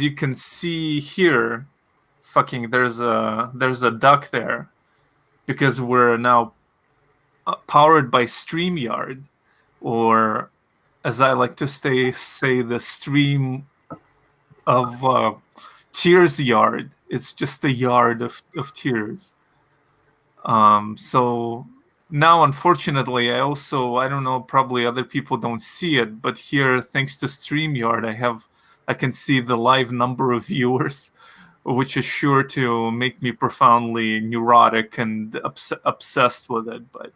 you can see here, fucking there's a duck there because we're now powered by StreamYard, or as I like to say the stream of Tears Yard. It's just a yard of tears. So now, unfortunately, I don't know, probably other people don't see it, but here, thanks to StreamYard, I can see the live number of viewers, which is sure to make me profoundly neurotic and obsessed with it. But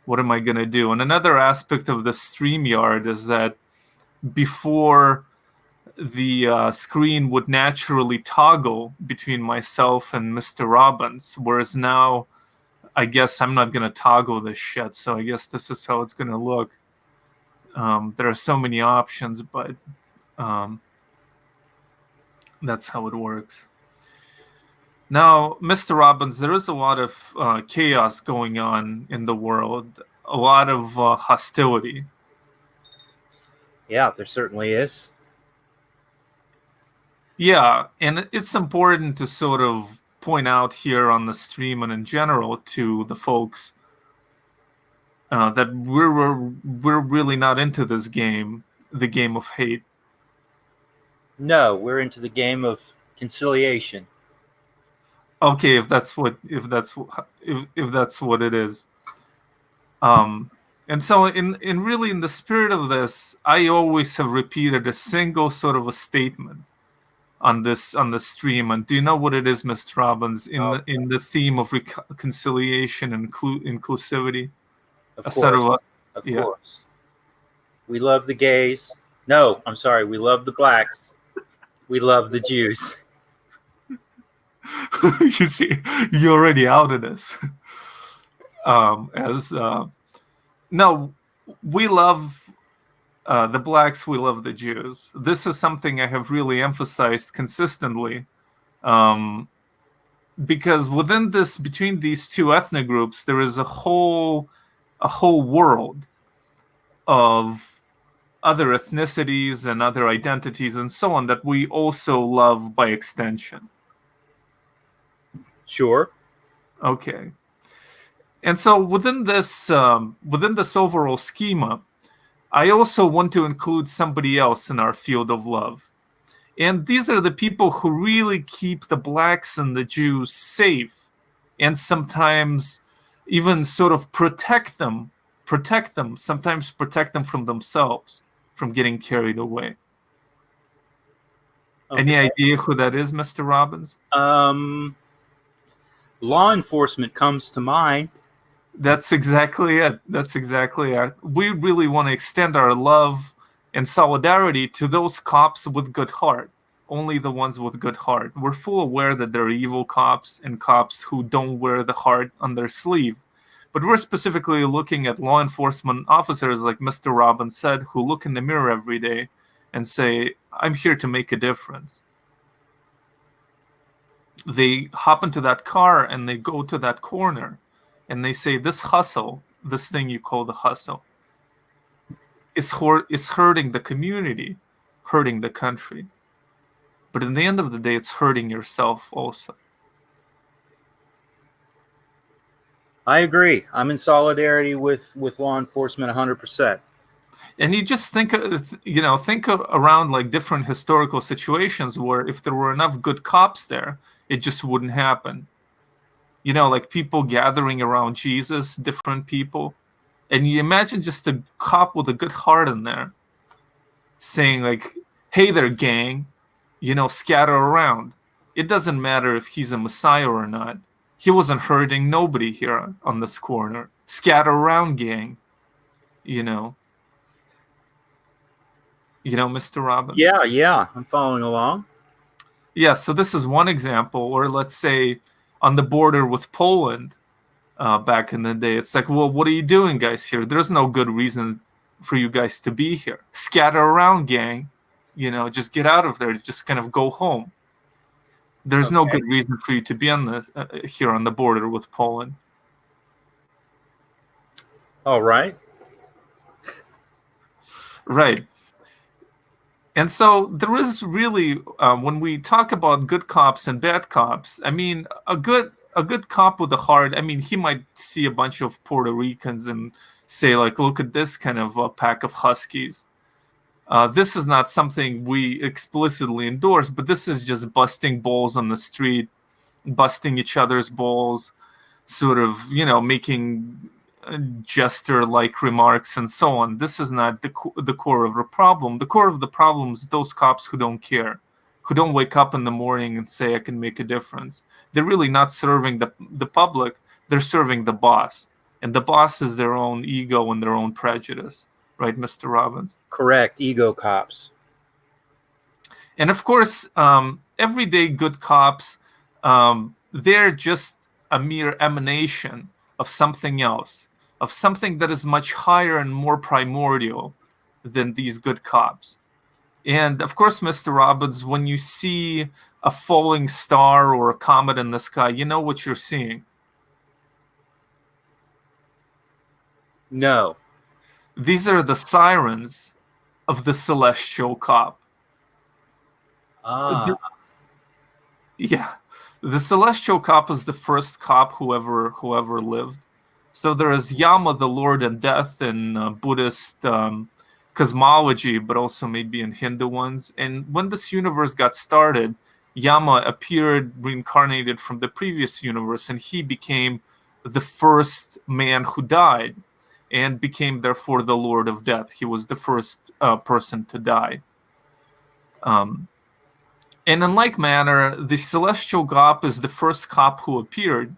what am I gonna do? And another aspect of the StreamYard is that before the screen would naturally toggle between myself and Mr. Robbins, whereas now I guess I'm not gonna toggle this shit, so I guess this is how it's gonna look. There are so many options, but that's how it works. Now, Mr. Robbins, there is a lot of chaos going on in the world, a lot of hostility. Yeah, there certainly is. Yeah, and it's important to sort of point out here on the stream and in general to the folks that we're really not into this game, the game of hate. No, we're into the game of conciliation. Okay, if that's what it is. And so in really in the spirit of this, I always have repeated a single sort of a statement on the stream. And do you know what it is, Mr. Robbins, in the theme of reconciliation and inclusivity? Of course. We love the gays. No, I'm sorry. We love the blacks. We love the Jews. You see, you're already out of this. No, we love the blacks. We love the Jews. This is something I have really emphasized consistently, because between these two ethnic groups, there is a whole world of other ethnicities and other identities and so on that we also love by extension. Sure. Okay. And so within this overall schema, I also want to include somebody else in our field of love. And these are the people who really keep the blacks and the Jews safe, and sometimes even sort of protect them, sometimes protect them from themselves, from getting carried away. Okay. Any idea who that is, Mr. Robbins? Law enforcement comes to mind. That's exactly it. We really want to extend our love and solidarity to those cops with good heart. Only the ones with good heart. We're full aware that there are evil cops and cops who don't wear the heart on their sleeve. But we're specifically looking at law enforcement officers, like Mr. Robbins said, who look in the mirror every day and say, I'm here to make a difference. They hop into that car and they go to that corner and they say, this hustle, this thing you call the hustle, is hurting the community, hurting the country. But in the end of the day, it's hurting yourself also. I agree. I'm in solidarity with law enforcement 100%. And you just think around like different historical situations where if there were enough good cops there, it just wouldn't happen. You know, like people gathering around Jesus, different people. And you imagine just a cop with a good heart in there saying like, hey there, gang, scatter around. It doesn't matter if he's a messiah or not. He wasn't hurting nobody here on this corner. Scatter around, gang. Mr. Robbins? Yeah, I'm following along. Yeah, so this is one example. Or let's say on the border with Poland back in the day, it's like, well, what are you doing, guys, here? There's no good reason for you guys to be here. Scatter around, gang. Just get out of there. Just kind of go home. There's no good reason for you to be on here on the border with Poland. All right. Right. And so there is really, when we talk about good cops and bad cops, I mean, a good cop with a heart. I mean, he might see a bunch of Puerto Ricans and say, like, look at this kind of pack of huskies. This is not something we explicitly endorse, but this is just busting balls on the street, busting each other's balls, sort of, making jester-like remarks and so on. This is not the core of the problem. The core of the problem is those cops who don't care, who don't wake up in the morning and say, I can make a difference. They're really not serving the public. They're serving the boss. And the boss is their own ego and their own prejudice. Right, Mr. Robbins? Correct. Ego cops. And of course, everyday good cops, they're just a mere emanation of something else, of something that is much higher and more primordial than these good cops. And of course, Mr. Robbins, when you see a falling star or a comet in the sky, you know what you're seeing. No. These are the sirens of the celestial cop. Ah. Yeah. The celestial cop is the first cop who ever lived. So there is Yama, the Lord in Death, in Buddhist cosmology, but also maybe in Hindu ones. And when this universe got started, Yama appeared reincarnated from the previous universe, and he became the first man who died, and became therefore the Lord of Death. He was the first person to die. And in like manner, the celestial cop is the first cop who appeared.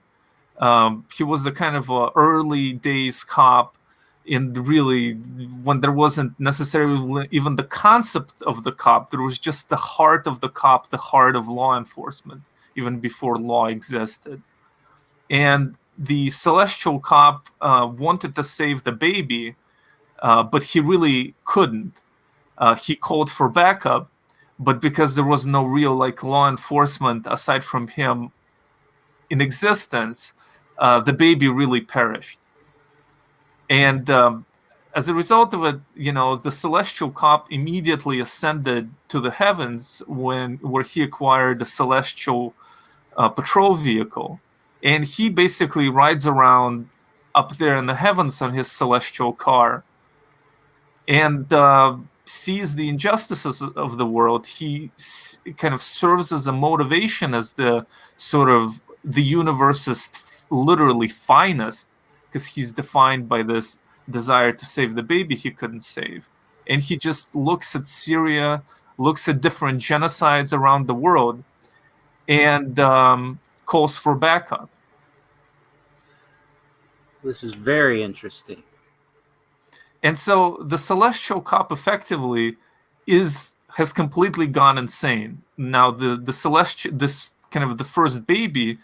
He was the kind of early days cop in really when there wasn't necessarily even the concept of the cop. There was just the heart of the cop, the heart of law enforcement, even before law existed. And the celestial cop wanted to save the baby, but he really couldn't. He called for backup, but because there was no real law enforcement aside from him in existence, the baby really perished. And as a result of it, the celestial cop immediately ascended to the heavens where he acquired a celestial patrol vehicle, and he basically rides around up there in the heavens on his celestial car, and sees the injustices of the world. He kind of serves as a motivation, as the sort of the universe's literally finest, because he's defined by this desire to save the baby he couldn't save. And he just looks at Syria, looks at different genocides around the world, and calls for backup. This is very interesting. And so the celestial cop effectively has completely gone insane. Now the celestial, this kind of the first baby,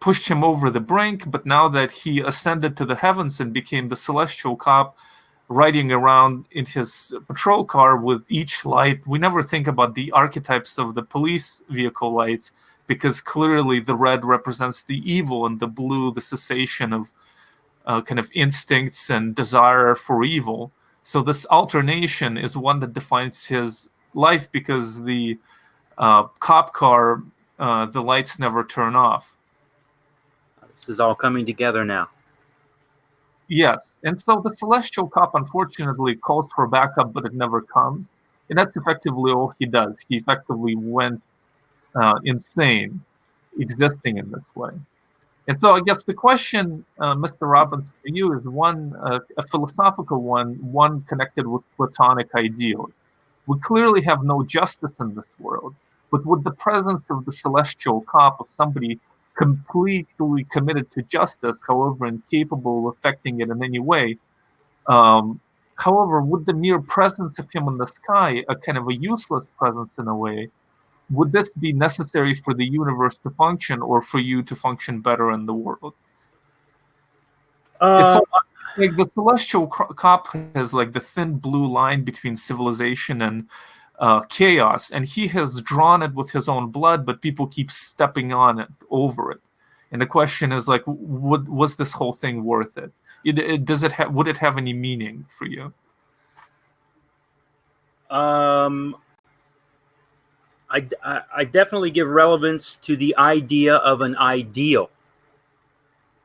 pushed him over the brink, but now that he ascended to the heavens and became the celestial cop, riding around in his patrol car with each light, we never think about the archetypes of the police vehicle lights, because clearly the red represents the evil and the blue the cessation of kind of instincts and desire for evil. So this alternation is one that defines his life, because the cop car, the lights never turn off. This is all coming together now. Yes, and so the celestial cop unfortunately calls for backup, but it never comes. And that's effectively all he does. He effectively went insane existing in this way. And so I guess the question, Mr. Robbins, for you is one, a philosophical one connected with Platonic ideals. We clearly have no justice in this world, but with the presence of the celestial cop, of somebody completely committed to justice, however incapable of affecting it in any way, however, with the mere presence of him in the sky, a kind of a useless presence in a way, would this be necessary for the universe to function, or for you to function better in the world? It's like the celestial cop has like the thin blue line between civilization and chaos, and he has drawn it with his own blood, but people keep stepping on it, over it. And the question is like, was this whole thing worth it? Would it have any meaning for you? I definitely give relevance to the idea of an ideal.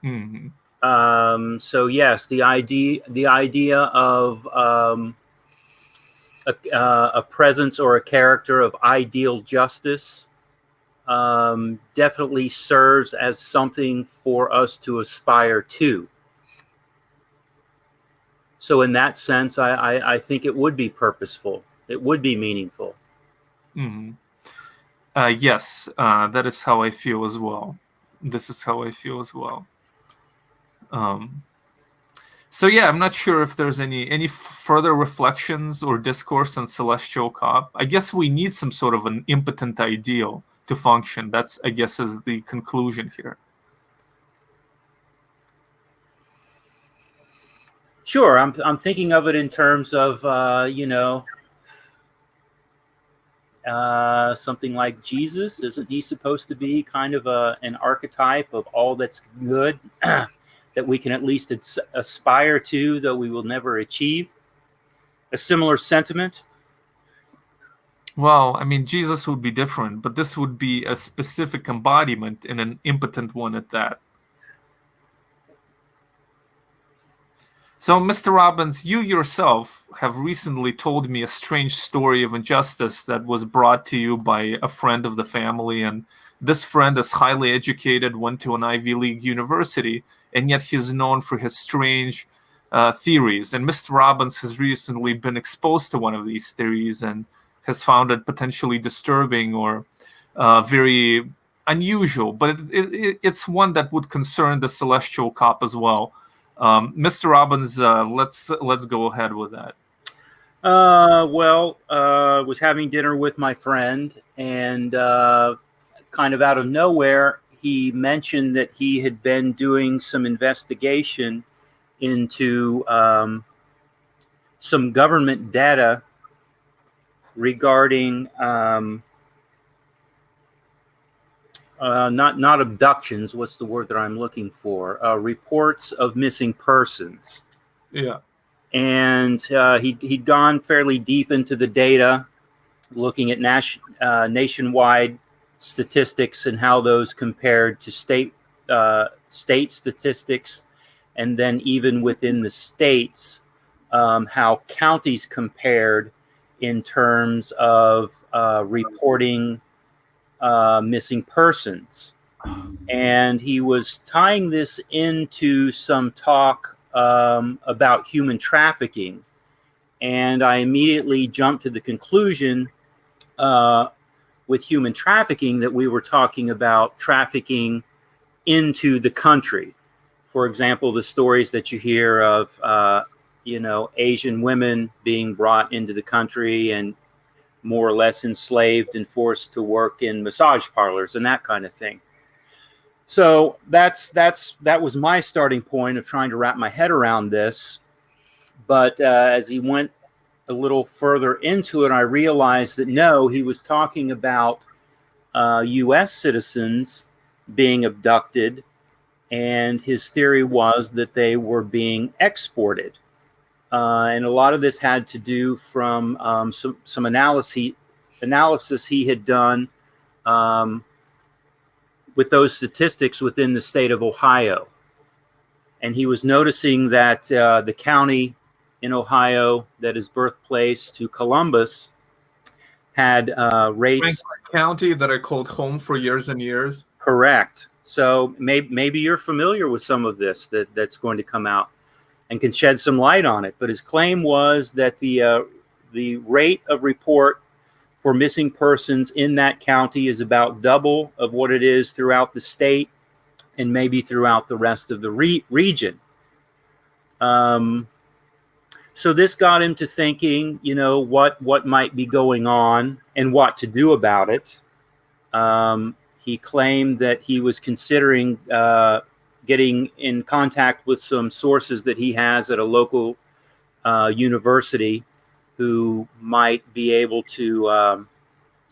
So yes, the idea of a presence or a character of ideal justice definitely serves as something for us to aspire to. So in that sense, I think it would be purposeful. It would be meaningful. Yes, that is how I feel as well. This is how I feel as well. So yeah, I'm not sure if there's any further reflections or discourse on celestial cop. I guess we need some sort of an impotent ideal to function. That's, I guess, is the conclusion here. Sure, I'm thinking of it in terms of something like Jesus. Isn't he supposed to be kind of an archetype of all that's good that we can at least aspire to, though we will never achieve? A similar sentiment? Well, I mean, Jesus would be different, but this would be a specific embodiment and an impotent one at that. So, Mr. Robbins, you yourself have recently told me a strange story of injustice that was brought to you by a friend of the family. And this friend is highly educated, went to an Ivy League university, and yet he's known for his strange theories. And Mr. Robbins has recently been exposed to one of these theories and has found it potentially disturbing or very unusual. But it's one that would concern the celestial cop as well. Mr. Robbins, let's go ahead with that. Well, was having dinner with my friend, and kind of out of nowhere, he mentioned that he had been doing some investigation into some government data regarding not abductions. What's the word that I'm looking for? Reports of missing persons. Yeah. And he'd gone fairly deep into the data, looking at nationwide statistics and how those compared to state statistics, and then even within the states, how counties compared in terms of reporting missing persons. And he was tying this into some talk about human trafficking. And I immediately jumped to the conclusion with human trafficking that we were talking about trafficking into the country. For example, the stories that you hear of, Asian women being brought into the country and more or less enslaved and forced to work in massage parlors and that kind of thing. So that was my starting point of trying to wrap my head around this. But as he went a little further into it, I realized that no, he was talking about U.S. citizens being abducted, and his theory was that they were being exported. And a lot of this had to do from some analysis he had done with those statistics within the state of Ohio. And he was noticing that the county in Ohio that is birthplace to Columbus had rates. Franklin County that I called home for years and years. Correct. So maybe you're familiar with some of this that's going to come out and can shed some light on it. But his claim was that the rate of report for missing persons in that county is about double of what it is throughout the state and maybe throughout the rest of the region. So this got him to thinking, what might be going on and what to do about it. He claimed that he was considering getting in contact with some sources that he has at a local university who might be able to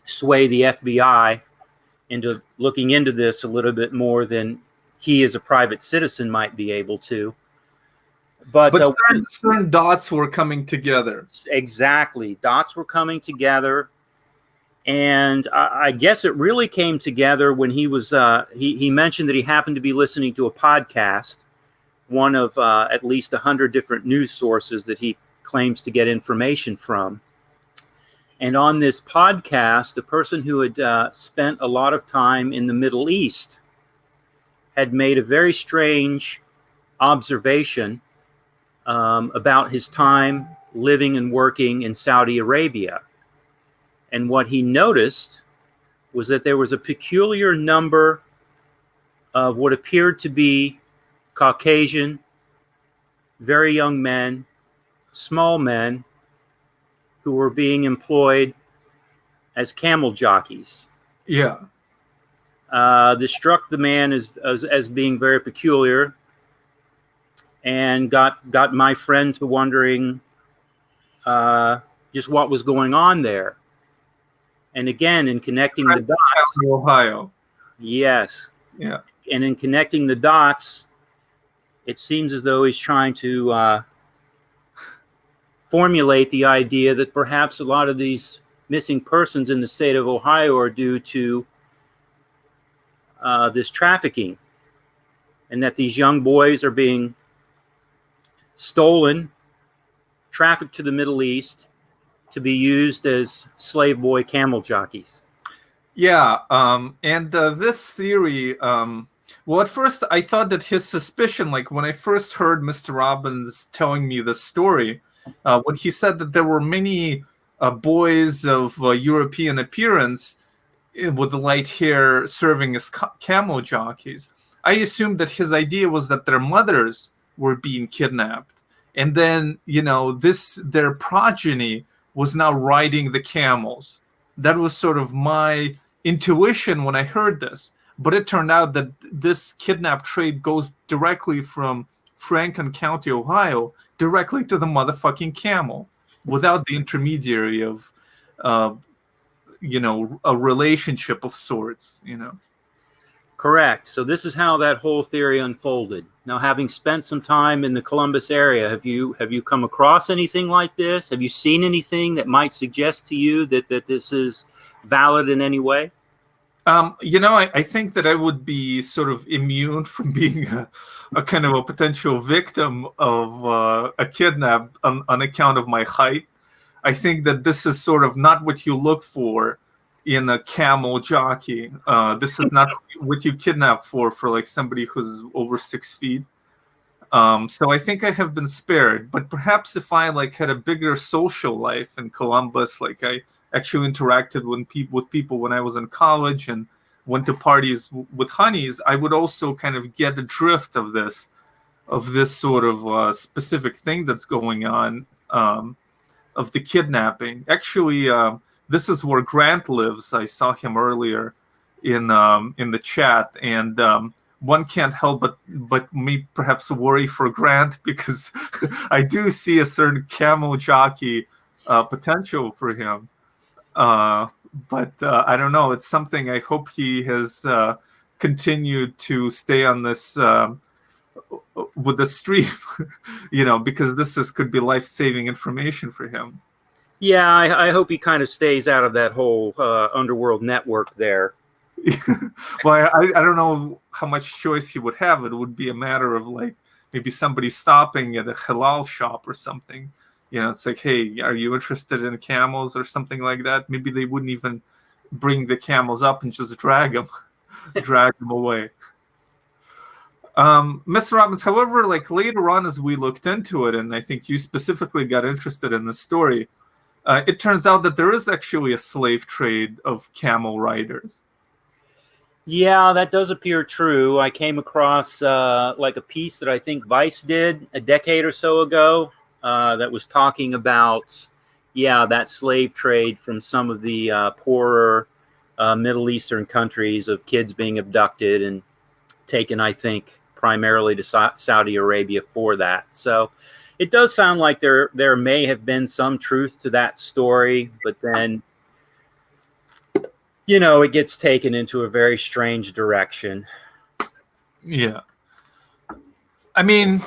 sway the FBI into looking into this a little bit more than he as a private citizen might be able to. But certain dots were coming together. Exactly. Dots were coming together. And I guess it really came together when he was he mentioned that he happened to be listening to a podcast, one of at least 100 different news sources that he claims to get information from. And on this podcast, the person who had spent a lot of time in the Middle East had made a very strange observation about his time living and working in Saudi Arabia. And what he noticed was that there was a peculiar number of what appeared to be Caucasian, very young men, small men, who were being employed as camel jockeys. Yeah. This struck the man as being very peculiar, and got my friend to wondering just what was going on there. And again, in connecting the dots, Ohio. yes, Yeah. And in connecting the dots, it seems as though he's trying to formulate the idea that perhaps a lot of these missing persons in the state of Ohio are due to this trafficking, and that these young boys are being stolen, trafficked to the Middle East to be used as slave boy camel jockeys. Yeah, and this theory, well, at first I thought that his suspicion, like when I first heard Mr. Robbins telling me the story, when he said that there were many boys of European appearance with light hair serving as camel jockeys, I assumed that his idea was that their mothers were being kidnapped, and then their progeny was now riding the camels. That was sort of my intuition when I heard this. But it turned out that this kidnap trade goes directly from Franklin County, Ohio, directly to the motherfucking camel, without the intermediary of, a relationship of sorts. Correct. So this is how that whole theory unfolded. Now, having spent some time in the Columbus area, have you come across anything like this? Have you seen anything that might suggest to you that this is valid in any way? I think that I would be sort of immune from being a kind of a potential victim of a kidnap on account of my height. I think that this is sort of not what you look for in a camel jockey. This is not what you kidnap for like somebody who's over 6 feet. So I think I have been spared. But perhaps if I had a bigger social life in Columbus, like I actually interacted with people when I was in college and went to parties with honeys, I would also kind of get the drift of this sort of specific thing that's going on, of the kidnapping. Actually, this is where Grant lives. I saw him earlier in the chat, and one can't help but me perhaps worry for Grant, because I do see a certain camel jockey potential for him. But I don't know. It's something I hope he has continued to stay on this with the stream, because this could be life-saving information for him. Yeah, I hope he kind of stays out of that whole underworld network there. Well, I don't know how much choice he would have. It would be a matter of maybe somebody stopping at a halal shop or something. It's like, hey, are you interested in camels or something like that? Maybe they wouldn't even bring the camels up and just drag them away. Mr. Robbins, however, later on as we looked into it, and I think you specifically got interested in the story, it turns out that there is actually a slave trade of camel riders. Yeah, that does appear true. I came across a piece that I think Vice did a decade or so ago that was talking about, that slave trade from some of the poorer Middle Eastern countries, of kids being abducted and taken, I think, primarily to Saudi Arabia for that. So it does sound like there may have been some truth to that story, but then it gets taken into a very strange direction. Yeah. I mean,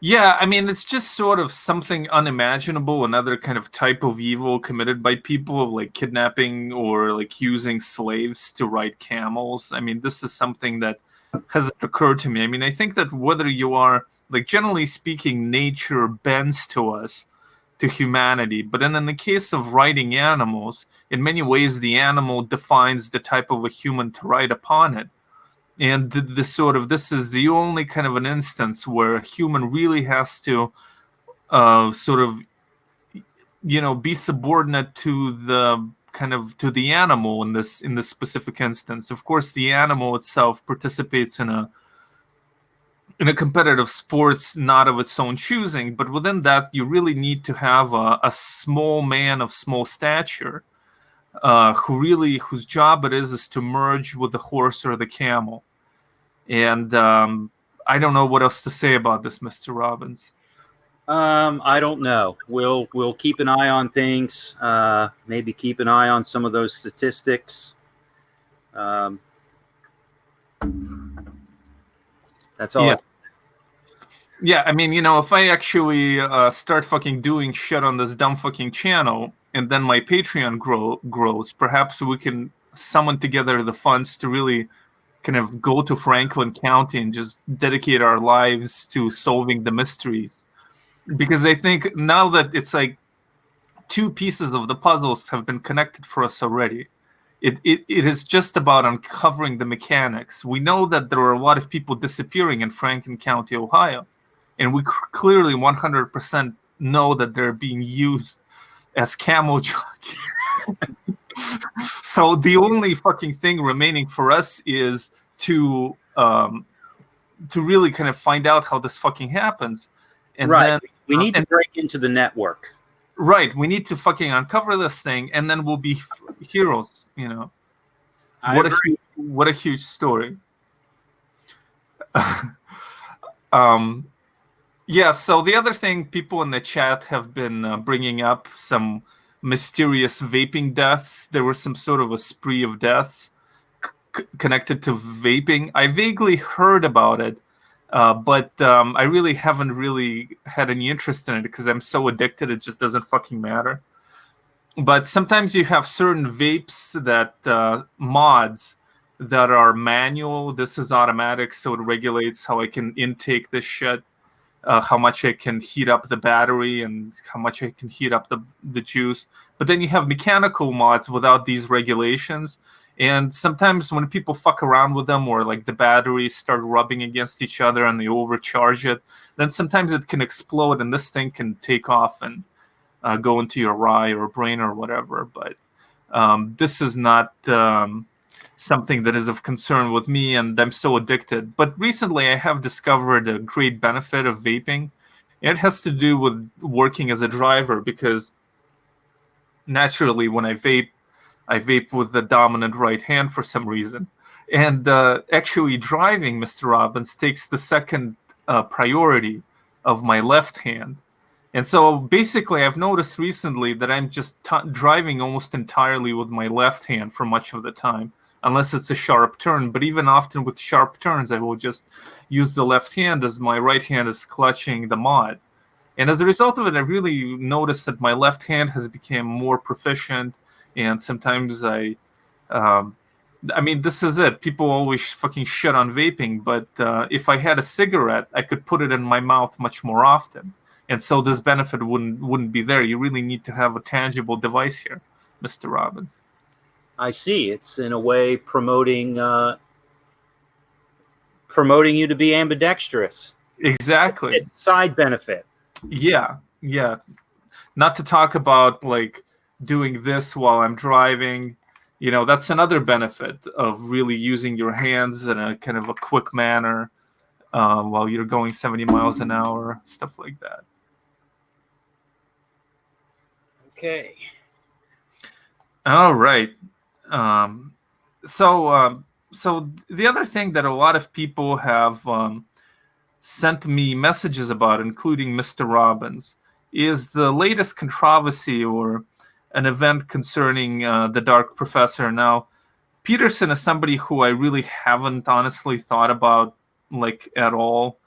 Yeah, I mean, it's just sort of something unimaginable, another kind of type of evil committed by people, like kidnapping or like using slaves to ride camels. I mean, this is something that hasn't occurred to me. I mean, I think that whether you are, like, generally speaking, nature bends to us, to humanity, but then in the case of riding animals, in many ways, the animal defines the type of a human to ride upon it. And the sort of this is the only kind of an instance where a human really has to sort of be subordinate to the kind of to the animal in this specific instance. Of course, the animal itself participates in a competitive sports not of its own choosing, but within that you really need to have a small man of small stature whose job it is to merge with the horse or the camel. And I don't know what else to say about this, Mr. Robbins. I don't know. We'll keep an eye on things. Maybe keep an eye on some of those statistics. That's all. Yeah. Yeah, I mean, if I actually start fucking doing shit on this dumb fucking channel, and then my Patreon grows, perhaps we can summon together the funds to really kind of go to Franklin County and just dedicate our lives to solving the mysteries. Because I think now that it's like two pieces of the puzzles have been connected for us already. It is just about uncovering the mechanics. We know that there are a lot of people disappearing in Franklin County, Ohio, and we clearly 100% know that they're being used as camel jockeys. So the only fucking thing remaining for us is to really kind of find out how this fucking happens, and right. then We need to break into the network. Right, we need to fucking uncover this thing, and then we'll be heroes. What a huge story. Yeah. So the other thing, people in the chat have been bringing up some mysterious vaping deaths. There was some sort of a spree of deaths connected to vaping. I vaguely heard about it. But I really haven't really had any interest in it because I'm so addicted, it just doesn't fucking matter. But sometimes you have certain vapes that mods that are manual. This is automatic, so it regulates how I can intake this shit, how much I can heat up the battery, and how much I can heat up the juice. But then you have mechanical mods without these regulations. And sometimes when people fuck around with them, or like the batteries start rubbing against each other and they overcharge it, then sometimes it can explode and this thing can take off and go into your eye or brain or whatever. But this is not something that is of concern with me, and I'm so addicted. But recently I have discovered a great benefit of vaping. It has to do with working as a driver, because naturally when I vape with the dominant right hand for some reason. And actually driving, Mr. Robbins, takes the second priority of my left hand. And so basically I've noticed recently that I'm just driving almost entirely with my left hand for much of the time, unless it's a sharp turn. But even often with sharp turns, I will just use the left hand as my right hand is clutching the mod. And as a result of it, I really noticed that my left hand has become more proficient. And sometimes I mean, this is it. People always fucking shit on vaping, but if I had a cigarette, I could put it in my mouth much more often. And so this benefit wouldn't be there. You really need to have a tangible device here, Mr. Robbins. I see. It's in a way promoting you to be ambidextrous. Exactly. It's a side benefit. Yeah. Not to talk about like doing this while I'm driving. That's another benefit of really using your hands in a kind of a quick manner while you're going 70 miles an hour, stuff like that. Okay. All right. So the other thing that a lot of people have sent me messages about, including Mr. Robbins, is the latest controversy or an event concerning the Dark Professor. Now, Peterson is somebody who I really haven't honestly thought about like at all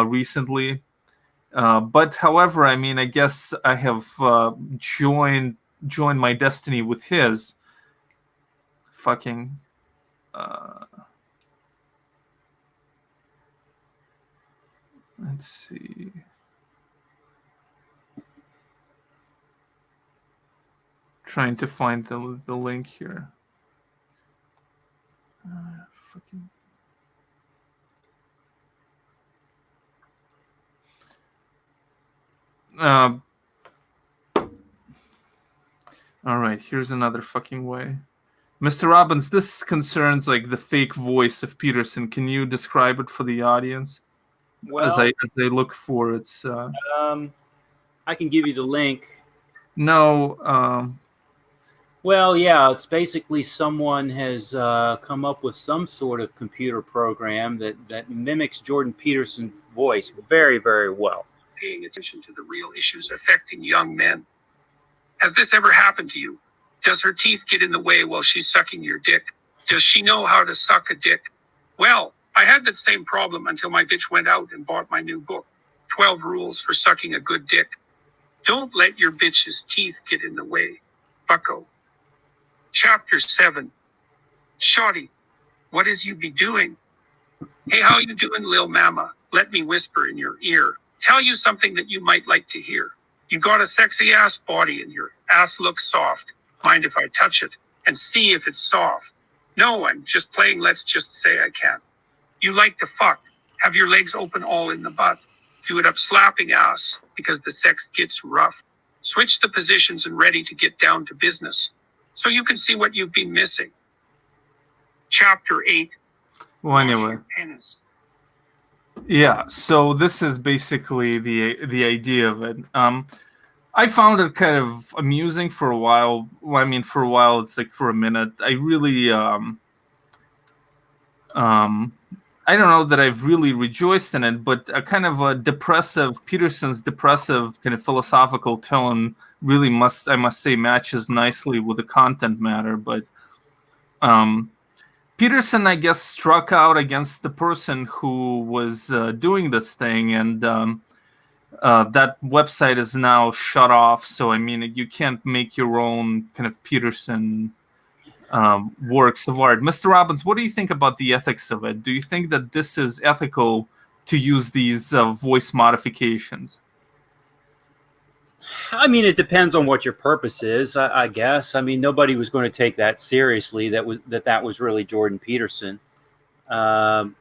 recently. But however, I mean, I guess I have joined my destiny with his. Fucking. Let's see. Trying to find the link here. Fucking. All right, here's another fucking way. Mr. Robbins, this concerns like the fake voice of Peterson. Can you describe it for the audience? Well, as I look for its. I can give you the link. No. Well, yeah, it's basically someone has come up with some sort of computer program that mimics Jordan Peterson's voice very, very well. Paying attention to the real issues affecting young men. Has this ever happened to you? Does her teeth get in the way while she's sucking your dick? Does she know how to suck a dick? Well, I had that same problem until my bitch went out and bought my new book, 12 Rules for Sucking a Good Dick. Don't let your bitch's teeth get in the way, bucko. Chapter 7. Shawty, what is you be doing? Hey, how you doing, lil mama? Let me whisper in your ear. Tell you something that you might like to hear. You got a sexy ass body and your ass looks soft. Mind if I touch it and see if it's soft? No, I'm just playing. Let's just say I can. You like to fuck. Have your legs open all in the butt. Do it up slapping ass because the sex gets rough. Switch the positions and ready to get down to business so you can see what you've been missing. Chapter 8. Well, anyway. Yeah, so this is basically the idea of it. I found it kind of amusing for a while. Well, I mean, for a while, it's like for a minute. I really, I don't know that I've really rejoiced in it, but a kind of a Peterson's depressive kind of philosophical tone really I must say, matches nicely with the content matter. But Peterson, I guess, struck out against the person who was doing this thing, and that website is now shut off. So, I mean, you can't make your own kind of Peterson works of art. Mr. Robbins, what do you think about the ethics of it? Do you think that this is ethical to use these voice modifications? I mean, it depends on what your purpose is, I guess. I mean, nobody was going to take that seriously. That was really Jordan Peterson. You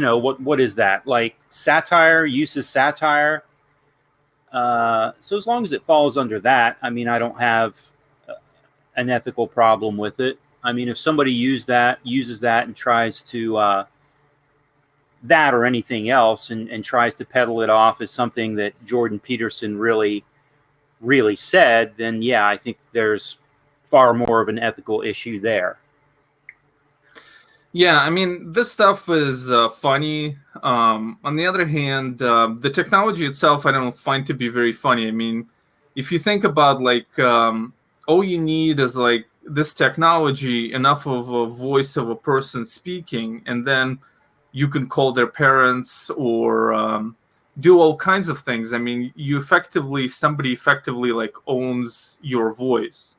know, what is that? Like satire, uses satire. So as long as it falls under that, I mean, I don't have an ethical problem with it. I mean, if somebody uses that and tries to that or anything else and tries to peddle it off as something that Jordan Peterson really said, then yeah, I think there's far more of an ethical issue there. Yeah, I mean, this stuff is funny. On the other hand, the technology itself, I don't find to be very funny. I mean, if you think about like all you need is like this technology, enough of a voice of a person speaking, and then you can call their parents or do all kinds of things. I mean, somebody effectively like owns your voice,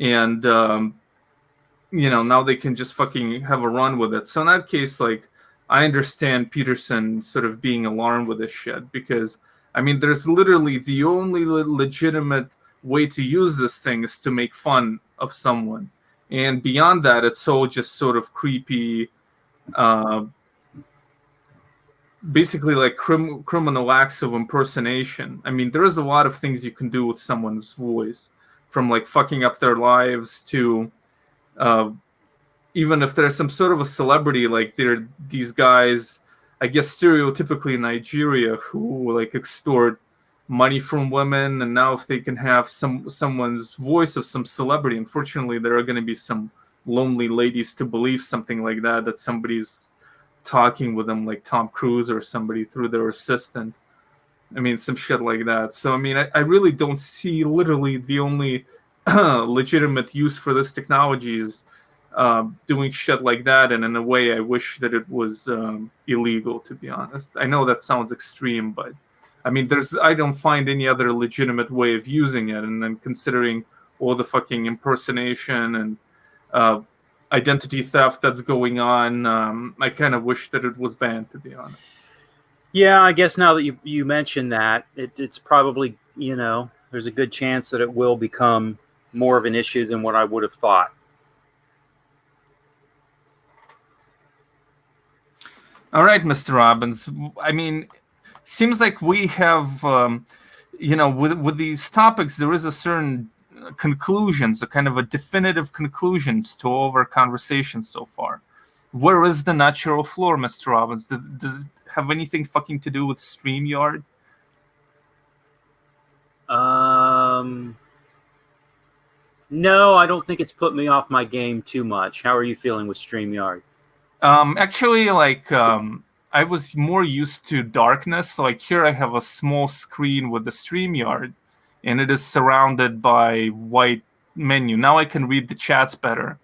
and now they can just fucking have a run with it. So in that case, like, I understand Peterson sort of being alarmed with this shit, because I mean, there's literally the only legitimate way to use this thing is to make fun of someone, and beyond that, it's all just sort of creepy. Basically like criminal acts of impersonation. I mean, there is a lot of things you can do with someone's voice, from like fucking up their lives to even if there's some sort of a celebrity, like they're these guys, I guess stereotypically in Nigeria, who like extort money from women, and now if they can have someone's voice of some celebrity, unfortunately there are going to be some lonely ladies to believe something like that somebody's talking with them, like Tom Cruise or somebody, through their assistant. I mean, some shit like that. So I mean, I really don't see, literally the only legitimate use for this technology is doing shit like that, and in a way I wish that it was illegal, to be honest. I know that sounds extreme, but I mean, I don't find any other legitimate way of using it. And then considering all the fucking impersonation and identity theft that's going on, I kind of wish that it was banned, to be honest. Yeah, I guess now that you mention that, it's probably, there's a good chance that it will become more of an issue than what I would have thought. All right, Mr. Robbins. I mean, seems like we have, with these topics, there is a certain conclusions, a kind of a definitive conclusions to all of our conversations so far. Where is the natural floor, Mr. Robbins? Does it have anything fucking to do with StreamYard? No, I don't think it's put me off my game too much. How are you feeling with StreamYard? Actually, I was more used to darkness. Like here, I have a small screen with the StreamYard, and it is surrounded by white menu. Now I can read the chats better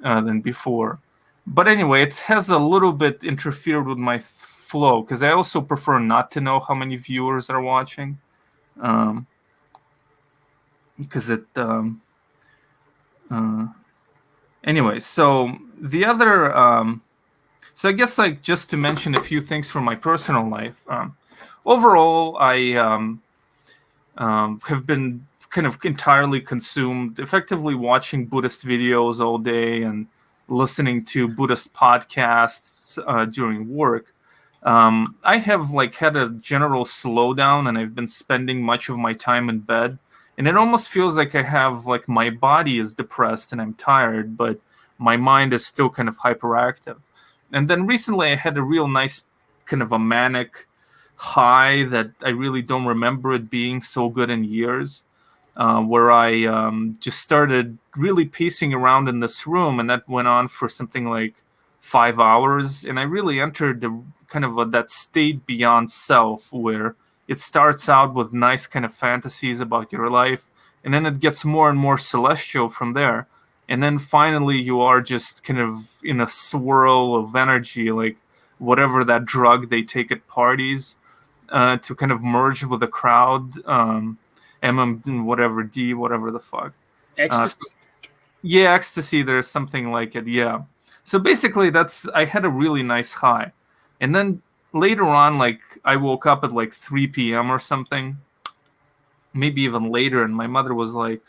than before. But anyway, it has a little bit interfered with my flow because I also prefer not to know how many viewers are watching, because it. Anyway, so the other. So I guess just to mention a few things from my personal life. Overall, I have been kind of entirely consumed, effectively watching Buddhist videos all day and listening to Buddhist podcasts during work. I have had a general slowdown, and I've been spending much of my time in bed. And it almost feels like I have my body is depressed and I'm tired, but my mind is still kind of hyperactive. And then recently I had a real nice kind of a manic high that I really don't remember it being so good in years, where I just started really pacing around in this room, and that went on for something like 5 hours. And I really entered the kind of that state beyond self where it starts out with nice kind of fantasies about your life, and then it gets more and more celestial from there. And then finally you are just kind of in a swirl of energy, like whatever that drug they take at parties to kind of merge with the crowd. Whatever D, whatever the fuck. Ecstasy. Yeah, ecstasy. There's something like it. Yeah. So basically, I had a really nice high, and then later on, I woke up at 3 p.m. or something, maybe even later, and my mother was like,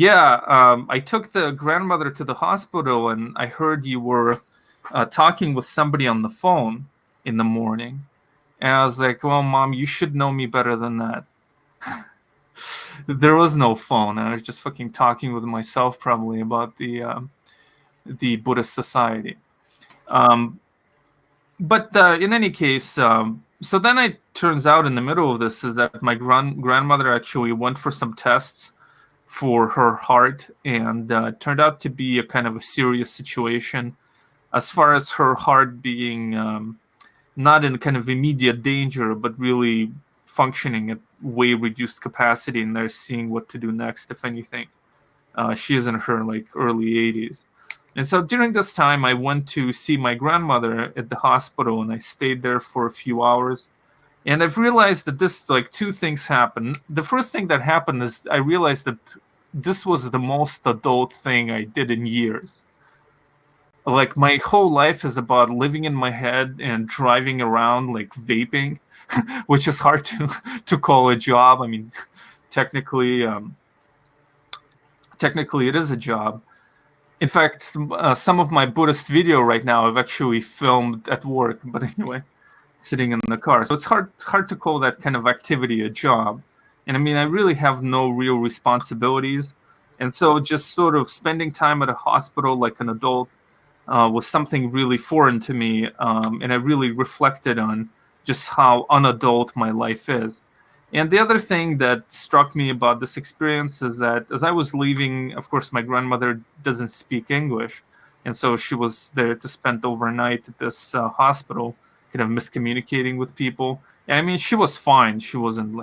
I took the grandmother to the hospital, and I heard you were talking with somebody on the phone in the morning. And I was like, well, Mom, you should know me better than that. There was no phone. I was just fucking talking with myself probably about the Buddhist society. But in any case, so then it turns out in the middle of this is that my grandmother actually went for some tests for her heart, and turned out to be a kind of a serious situation as far as her heart being not in kind of immediate danger, but really functioning at way reduced capacity, and they're seeing what to do next, if anything. She is in her early 80s. And so during this time, I went to see my grandmother at the hospital, and I stayed there for a few hours. And I've realized that this, two things happened. The first thing that happened is I realized that this was the most adult thing I did in years. My whole life is about living in my head and driving around, vaping, which is hard to call a job. I mean, technically it is a job. In fact, some of my Buddhist video right now I've actually filmed at work. But anyway, sitting in the car. So it's hard to call that kind of activity a job. And I mean, I really have no real responsibilities. And so just sort of spending time at a hospital like an adult was something really foreign to me. And I really reflected on just how unadult my life is. And the other thing that struck me about this experience is that as I was leaving, of course, my grandmother doesn't speak English. And so she was there to spend overnight at this hospital, kind of miscommunicating with people. And I mean, she was fine. She wasn't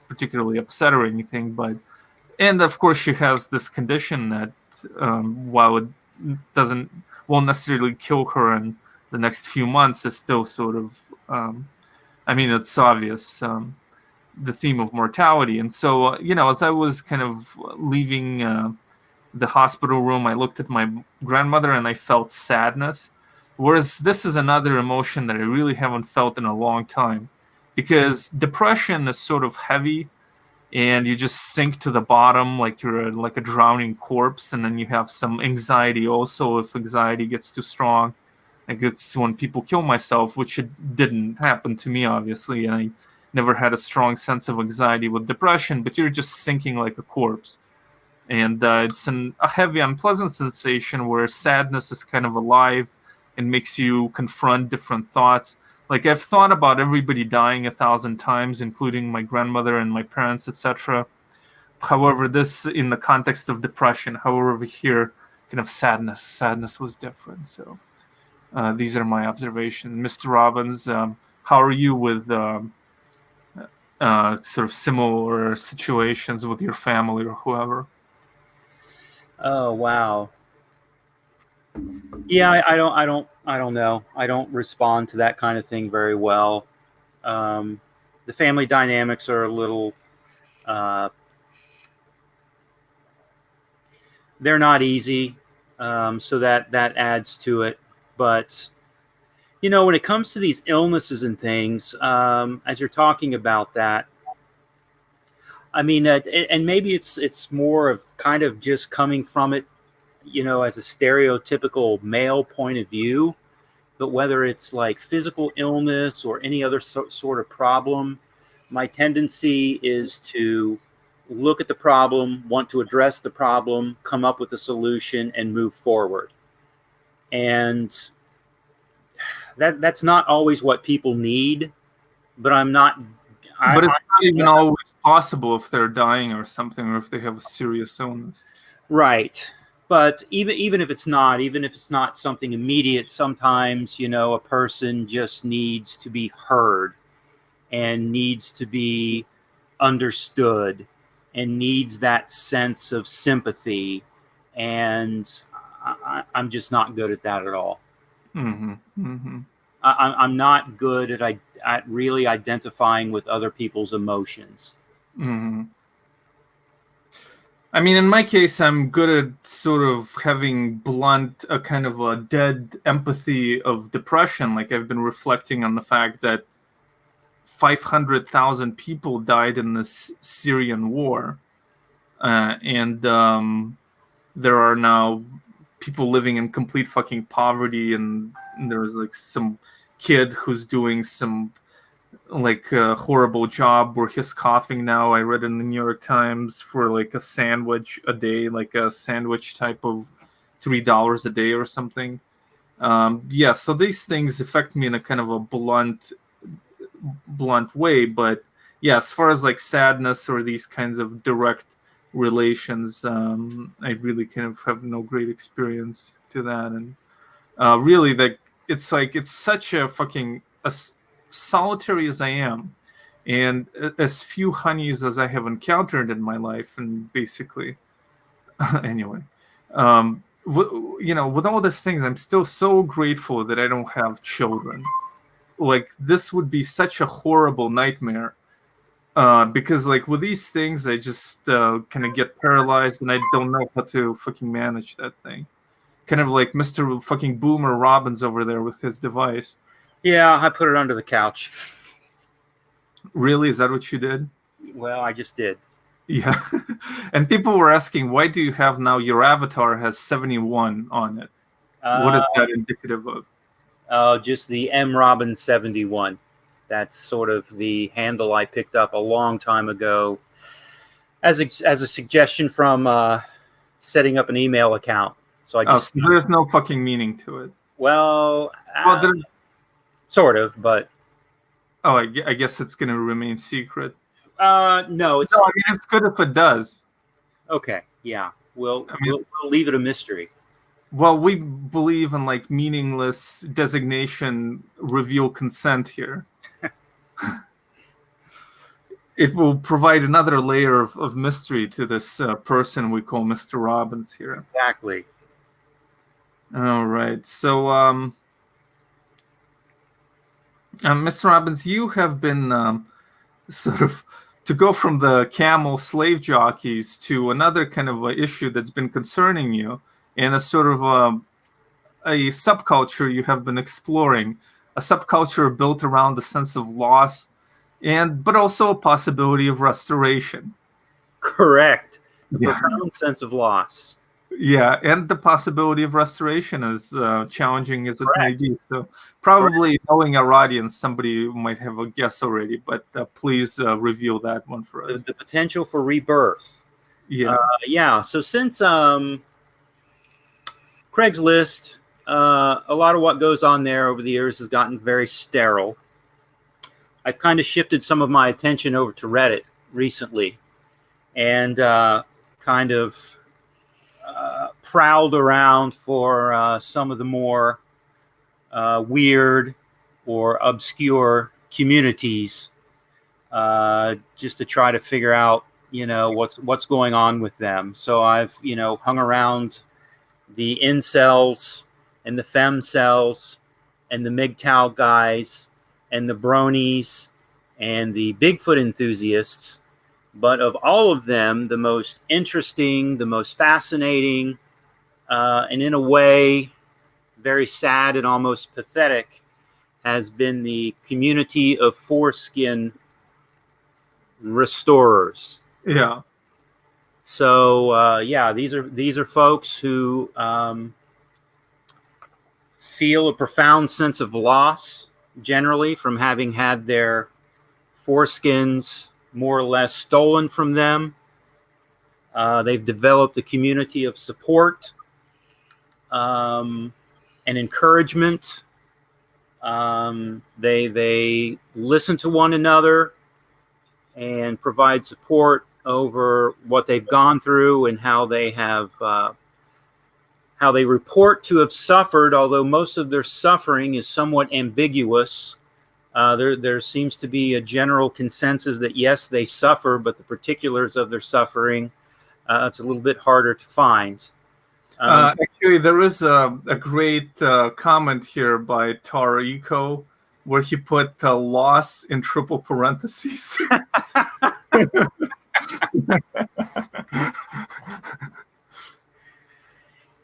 particularly upset or anything. And of course, she has this condition that while it won't necessarily kill her in the next few months, is still sort of I mean, it's obvious, the theme of mortality. And so, as I was kind of leaving the hospital room, I looked at my grandmother and I felt sadness. Whereas this is another emotion that I really haven't felt in a long time, because depression is sort of heavy and you just sink to the bottom like you're like a drowning corpse. And then you have some anxiety also if anxiety gets too strong. Like it's when people kill myself, which it didn't happen to me, obviously, and I never had a strong sense of anxiety with depression, but you're just sinking like a corpse. And it's a heavy, unpleasant sensation where sadness is kind of alive and makes you confront different thoughts. Like I've thought about everybody dying 1,000 times, including my grandmother and my parents, etc. However, this in the context of depression. However, over here, kind of sadness was different. So these are my observations. Mr. Robbins, how are you with sort of similar situations with your family or whoever? Oh wow. Yeah, I don't know. I don't respond to that kind of thing very well. The family dynamics are a little. They're not easy, so that adds to it. But when it comes to these illnesses and things, as you're talking about that, I mean, and maybe it's more of kind of just coming from it, as a stereotypical male point of view. But whether it's like physical illness or any other sort of problem, my tendency is to look at the problem, want to address the problem, come up with a solution, and move forward. And that's not always what people need, but I'm not. But it's not even always possible if they're dying or something, or if they have a serious illness. Right. But even if it's not something immediate, sometimes a person just needs to be heard and needs to be understood and needs that sense of sympathy, and I'm just not good at that at all. Mm-hmm. Mm-hmm. I'm not good at really identifying with other people's emotions. Mm-hmm. I mean, in my case, I'm good at sort of having blunt, a kind of a dead empathy of depression. Like I've been reflecting on the fact that 500,000 people died in this Syrian war, and there are now people living in complete fucking poverty, and there's like some kid who's doing some like a horrible job where he's coughing now. I read in the New York Times for like a sandwich a day, like a sandwich type of $3 a day or something. Yeah, so these things affect me in a kind of a blunt way. But yeah, as far as like sadness or these kinds of direct relations, I really kind of have no great experience to that. And really, like it's such a fucking solitary as I am, and as few honeys as I have encountered in my life, and basically, anyway, with all these things, I'm still so grateful that I don't have children. Like this would be such a horrible nightmare. Because like with these things, I just kind of get paralyzed, and I don't know how to fucking manage that thing. Kind of like Mr. fucking Boomer Robbins over there with his device. Yeah, I put it under the couch. Really? Is that what you did? Well, I just did. Yeah. And people were asking, why do you have now your avatar has 71 on it? What is that indicative of? Just the M Robin 71. That's sort of the handle I picked up a long time ago as a suggestion from setting up an email account. So I just so there's no fucking meaning to it. Well, sort of, but I guess it's going to remain secret. no, it's No, I mean it's good if it does. Okay, yeah, we'll leave it a mystery. Well, we believe in like meaningless designation, reveal consent here. It will provide another layer of mystery to this person we call Mr. Robbins here. Exactly. All right. So, Mr. Robbins, you have been sort of to go from the camel slave jockeys to another kind of issue that's been concerning you, and a sort of a subculture you have been exploring, a subculture built around the sense of loss, but also a possibility of restoration. Correct. The Yeah. profound sense of loss. Yeah, and the possibility of restoration, as challenging as it may Correct. be. So, probably knowing our audience, somebody might have a guess already, but please reveal that one for us. The potential for rebirth. Yeah. Yeah. So since Craigslist, a lot of what goes on there over the years has gotten very sterile. I've kind of shifted some of my attention over to Reddit recently, and kind of prowled around for some of the more weird or obscure communities, just to try to figure out, what's going on with them. So I've, hung around the incels and the femcells and the MGTOW guys and the bronies and the Bigfoot enthusiasts. But of all of them, the most interesting, the most fascinating, and in a way, very sad and almost pathetic, has been the community of foreskin restorers. Yeah. So these are folks who feel a profound sense of loss, generally, from having had their foreskins more or less stolen from them. They've developed a community of support and encouragement. They listen to one another and provide support over what they've gone through and how they have how they report to have suffered, although most of their suffering is somewhat ambiguous. There seems to be a general consensus that yes, they suffer, but the particulars of their suffering, it's a little bit harder to find. Actually, there is a great comment here by Tarico where he put loss in triple parentheses.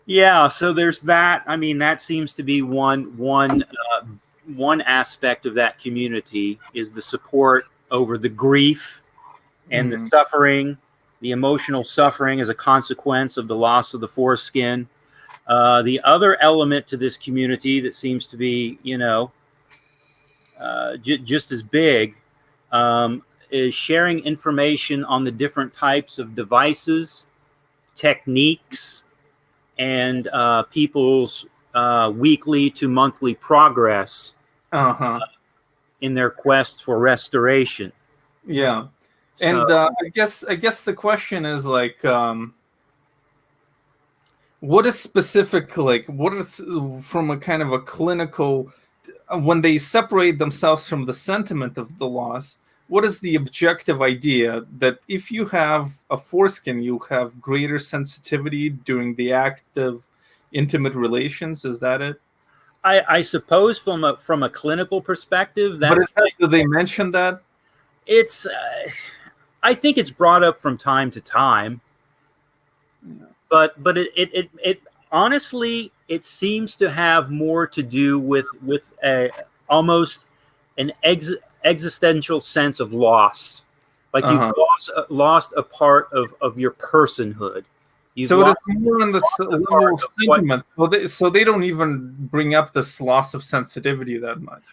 Yeah, so there's that. I mean, that seems to be one aspect of that community, is the support over the grief and the suffering, the emotional suffering as a consequence of the loss of the foreskin. The other element to this community that seems to be, just as big, is sharing information on the different types of devices, techniques, and people's weekly to monthly progress in their quest for restoration. Yeah. And I guess the question is like, what is specific, like what is from a kind of a clinical, when they separate themselves from the sentiment of the loss, what is the objective idea that if you have a foreskin, you have greater sensitivity during the act of intimate relations? Is that it? I suppose from a clinical perspective, that's do they mention that? It's I think it's brought up from time to time, but it honestly, it seems to have more to do with almost an existential sense of loss, like you've lost a part of your personhood. So it is more on the level of sentiment. So they don't even bring up this loss of sensitivity that much.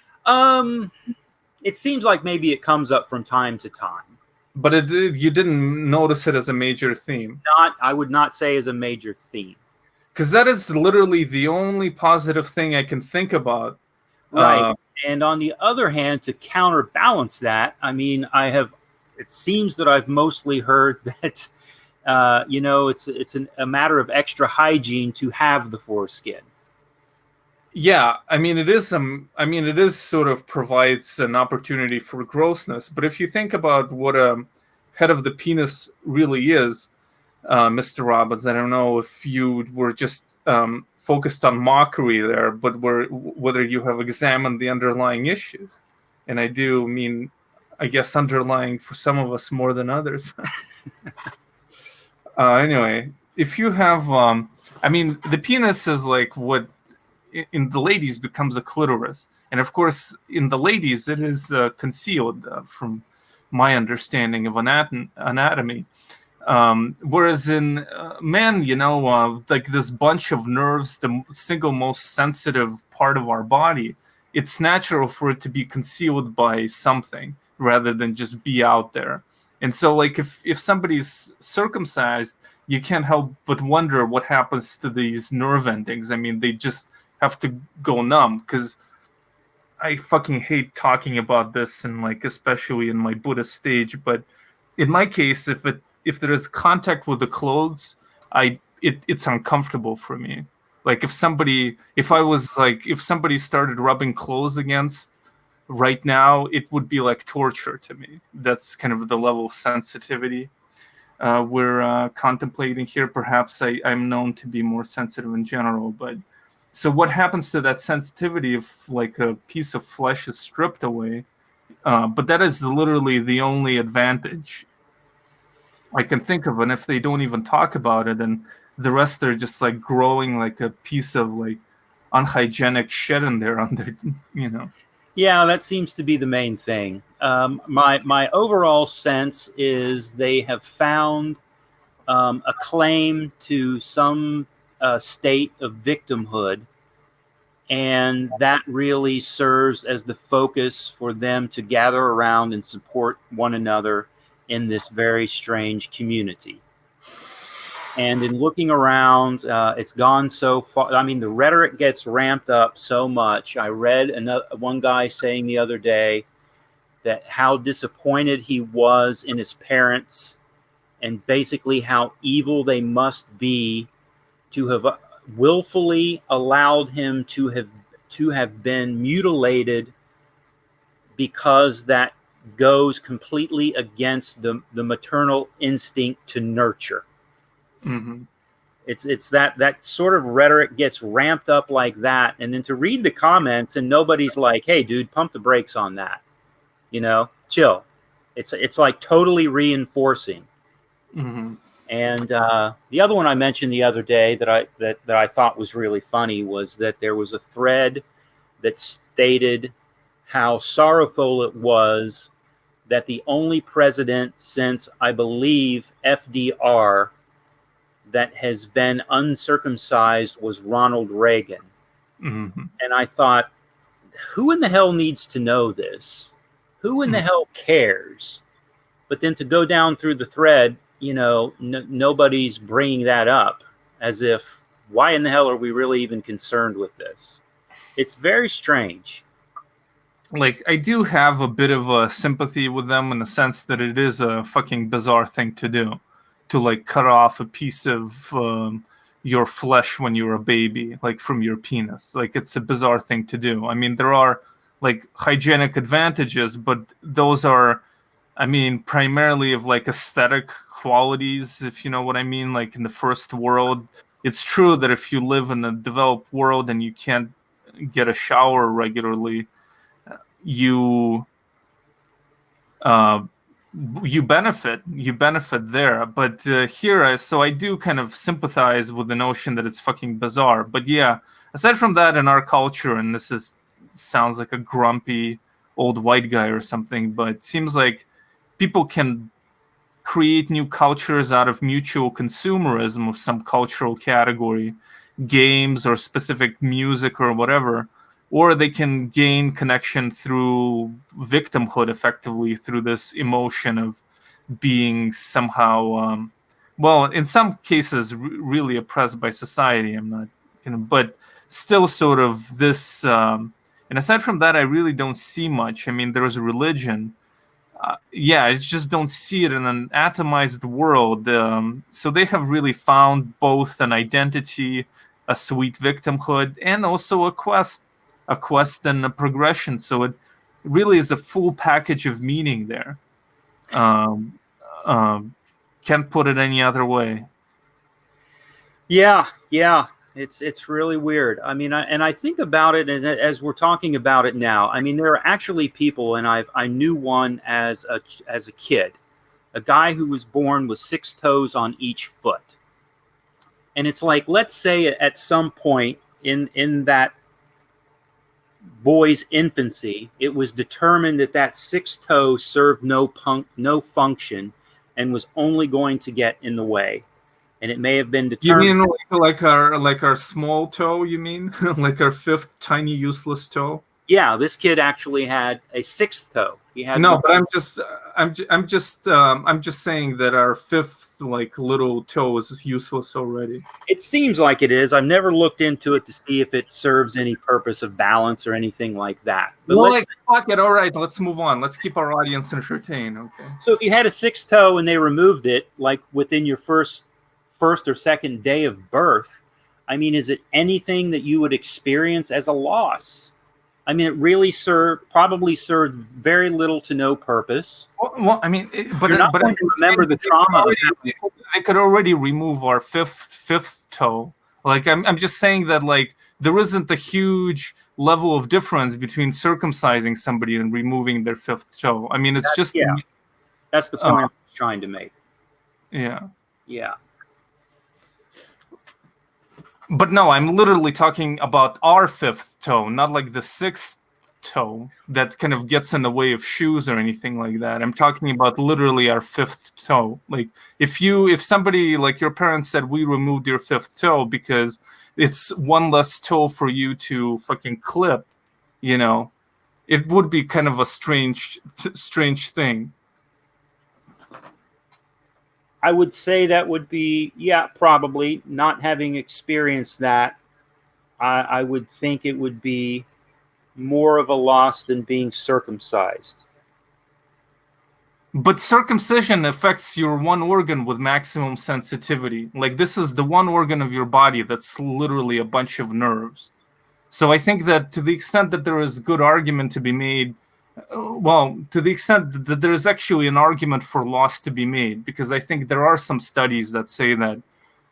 It seems like maybe it comes up from time to time. But you didn't notice it as a major theme. I would not say as a major theme. Because that is literally the only positive thing I can think about. Right. And on the other hand, to counterbalance that, I mean, it seems that I've mostly heard that, it's a matter of extra hygiene to have the foreskin. Yeah, I mean, it is sort of provides an opportunity for grossness. But if you think about what a head of the penis really is, Mr. Robbins. I don't know if you were just focused on mockery there, but whether you have examined the underlying issues. And I do mean, I guess, underlying for some of us more than others. Anyway, if you have, I mean, the penis is like what in the ladies becomes a clitoris. And of course, in the ladies, it is concealed from my understanding of anatomy. Whereas in men, like this bunch of nerves, the single most sensitive part of our body, it's natural for it to be concealed by something rather than just be out there. And so, like, if somebody's circumcised, you can't help but wonder what happens to these nerve endings. I mean, they just have to go numb, because I fucking hate talking about this, and like especially in my Buddhist stage. But in my case, if there is contact with the clothes, it's uncomfortable for me. Like if somebody started rubbing clothes against right now, it would be like torture to me. That's kind of the level of sensitivity we're contemplating here. Perhaps I'm known to be more sensitive in general, but so what happens to that sensitivity if like a piece of flesh is stripped away? But that is literally the only advantage I can think of. And if they don't even talk about it, and the rest are just like growing like a piece of like unhygienic shit in there on their. Yeah, that seems to be the main thing. My overall sense is they have found a claim to some state of victimhood, and that really serves as the focus for them to gather around and support one another in this very strange community. And in looking around, it's gone so far. I mean, the rhetoric gets ramped up so much. I read one guy saying the other day that how disappointed he was in his parents, and basically how evil they must be to have willfully allowed him to have been mutilated, because that goes completely against the maternal instinct to nurture. Mm-hmm. It's that sort of rhetoric gets ramped up like that, and then to read the comments and nobody's like, "Hey, dude, pump the brakes on that," chill. It's like totally reinforcing. Mm-hmm. And the other one I mentioned the other day that I thought was really funny was that there was a thread that stated how sorrowful it was that the only president since, I believe, FDR that has been uncircumcised was Ronald Reagan. Mm-hmm. And I thought, who in the hell needs to know this? Who in the hell cares? But then to go down through the thread, nobody's bringing that up, as if, why in the hell are we really even concerned with this? It's very strange. Like, I do have a bit of a sympathy with them in the sense that it is a fucking bizarre thing to do, to like cut off a piece of your flesh when you're a baby, like from your penis. Like, it's a bizarre thing to do. I mean, there are like hygienic advantages, but those are, I mean, primarily of like aesthetic qualities, if you know what I mean. Like in the first world, it's true that if you live in a developed world and you can't get a shower regularly, you benefit there. But here, so I do kind of sympathize with the notion that it's fucking bizarre. But yeah, aside from that, in our culture, and sounds like a grumpy old white guy or something, but it seems like people can create new cultures out of mutual consumerism of some cultural category, games or specific music or whatever, or they can gain connection through victimhood, effectively through this emotion of being somehow, well, in some cases, really oppressed by society. I'm not but still sort of this. And aside from that, I really don't see much. I mean, there's religion. Yeah, I just don't see it in an atomized world. So they have really found both an identity, a sweet victimhood, and also a quest and a progression. So it really is a full package of meaning there. Um, Can't put it any other way. Yeah, yeah. It's really weird. I mean, I think about it, and as we're talking about it now, I mean, there are actually people, and I knew one as a kid, a guy who was born with 6 toes on each foot, and it's like, let's say at some point in that boy's infancy, it was determined that that 6 toe served no function, and was only going to get in the way, and it may have been You determined. mean like our small toe? You mean like our fifth tiny useless toe? Yeah, this kid actually had a 6th toe. He had No, but I'm just saying that our fifth like little toe is useless already. It seems like it is. I've never looked into it to see if it serves any purpose of balance or anything like that. But Well, like fuck it. All right, let's move on. Let's keep our audience entertained. Okay. so if you had a 6th toe and they removed it, like within your first or second day of birth, I mean, is it anything that you would experience as a loss? I mean, it really probably served very little to no purpose. Well I mean, but You're not going to remember the trauma of having it. They could already remove our fifth toe. Like I'm just saying that like there isn't a huge level of difference between circumcising somebody and removing their fifth toe. I mean, it's just Yeah. That's the point I was trying to make. Yeah. Yeah. But no, I'm literally talking about our fifth toe, not like the sixth toe that kind of gets in the way of shoes or anything like that. I'm talking about literally our fifth toe. Like if somebody like your parents said we removed your fifth toe because it's one less toe for you to fucking clip, you know, it would be kind of a strange thing. I would say that would be, yeah, probably. Not having experienced that, I would think it would be more of a loss than being circumcised. But circumcision affects your one organ with maximum sensitivity. Like this is the one organ of your body that's literally a bunch of nerves. So I think that to the extent that there is good argument to be made, well, to the extent that there is actually an argument for loss to be made, because I think there are some studies that say that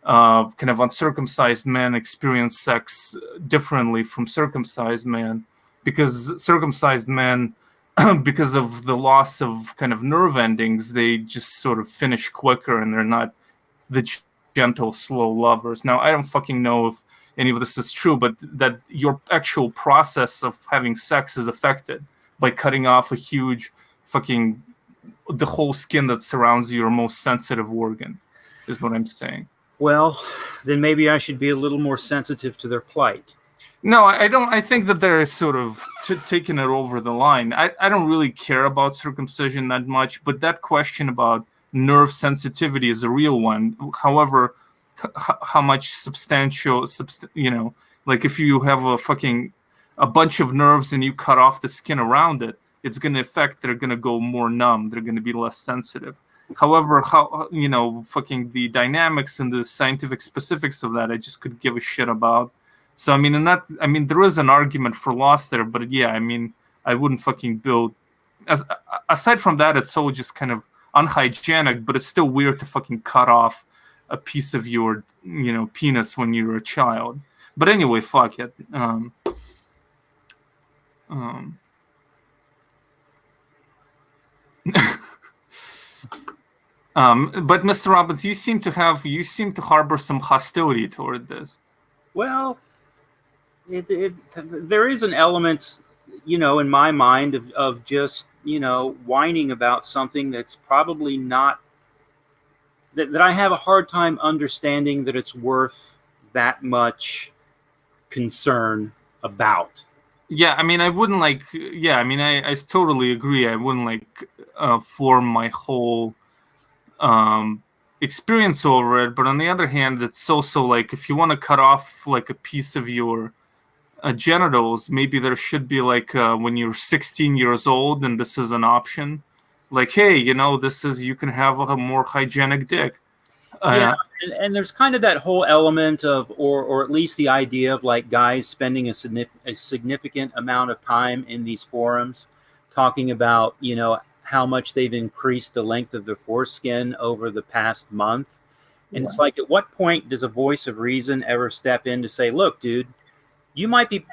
kind of uncircumcised men experience sex differently from circumcised men, because circumcised men, because of the loss of kind of nerve endings, they just sort of finish quicker and they're not the gentle, slow lovers. Now, I don't fucking know if any of this is true, but that your actual process of having sex is affected by cutting off a huge fucking the whole skin that surrounds your most sensitive organ, is what I'm saying. Well, then maybe I should be a little more sensitive to their plight. No, I don't. I think that they're sort of taking it over the line. I don't really care about circumcision that much, but that question about nerve sensitivity is a real one. However, how much you know, like if you have a bunch of nerves and you cut off the skin around it, it's going to affect. They're going to go more numb. They're going to be less sensitive. However, how you know, fucking the dynamics and the scientific specifics of that, I just could give a shit about. So I mean, there is an argument for loss there, but yeah, I mean, I wouldn't fucking build. Aside from that, it's all just kind of unhygienic, but it's still weird to fucking cut off a piece of your, you know, penis when you're a child. But anyway, fuck it. But Mr. Robbins, you seem to harbor some hostility toward this. Well, there is an element, you know, in my mind of just, you know, whining about something that's probably not, that I have a hard time understanding that it's worth that much concern about. Yeah, I mean, I wouldn't like. Yeah, I mean, I totally agree. I wouldn't like form my whole experience over it. But on the other hand, it's also like if you want to cut off like a piece of your genitals, maybe there should be like when you're 16 years old and this is an option. Like, hey, you know, you can have a more hygienic dick. Yeah, and there's kind of that whole element of, or at least the idea of like guys spending a significant amount of time in these forums talking about, you know, how much they've increased the length of their foreskin over the past month. And it's like, at what point does a voice of reason ever step in to say, look, dude, you might be,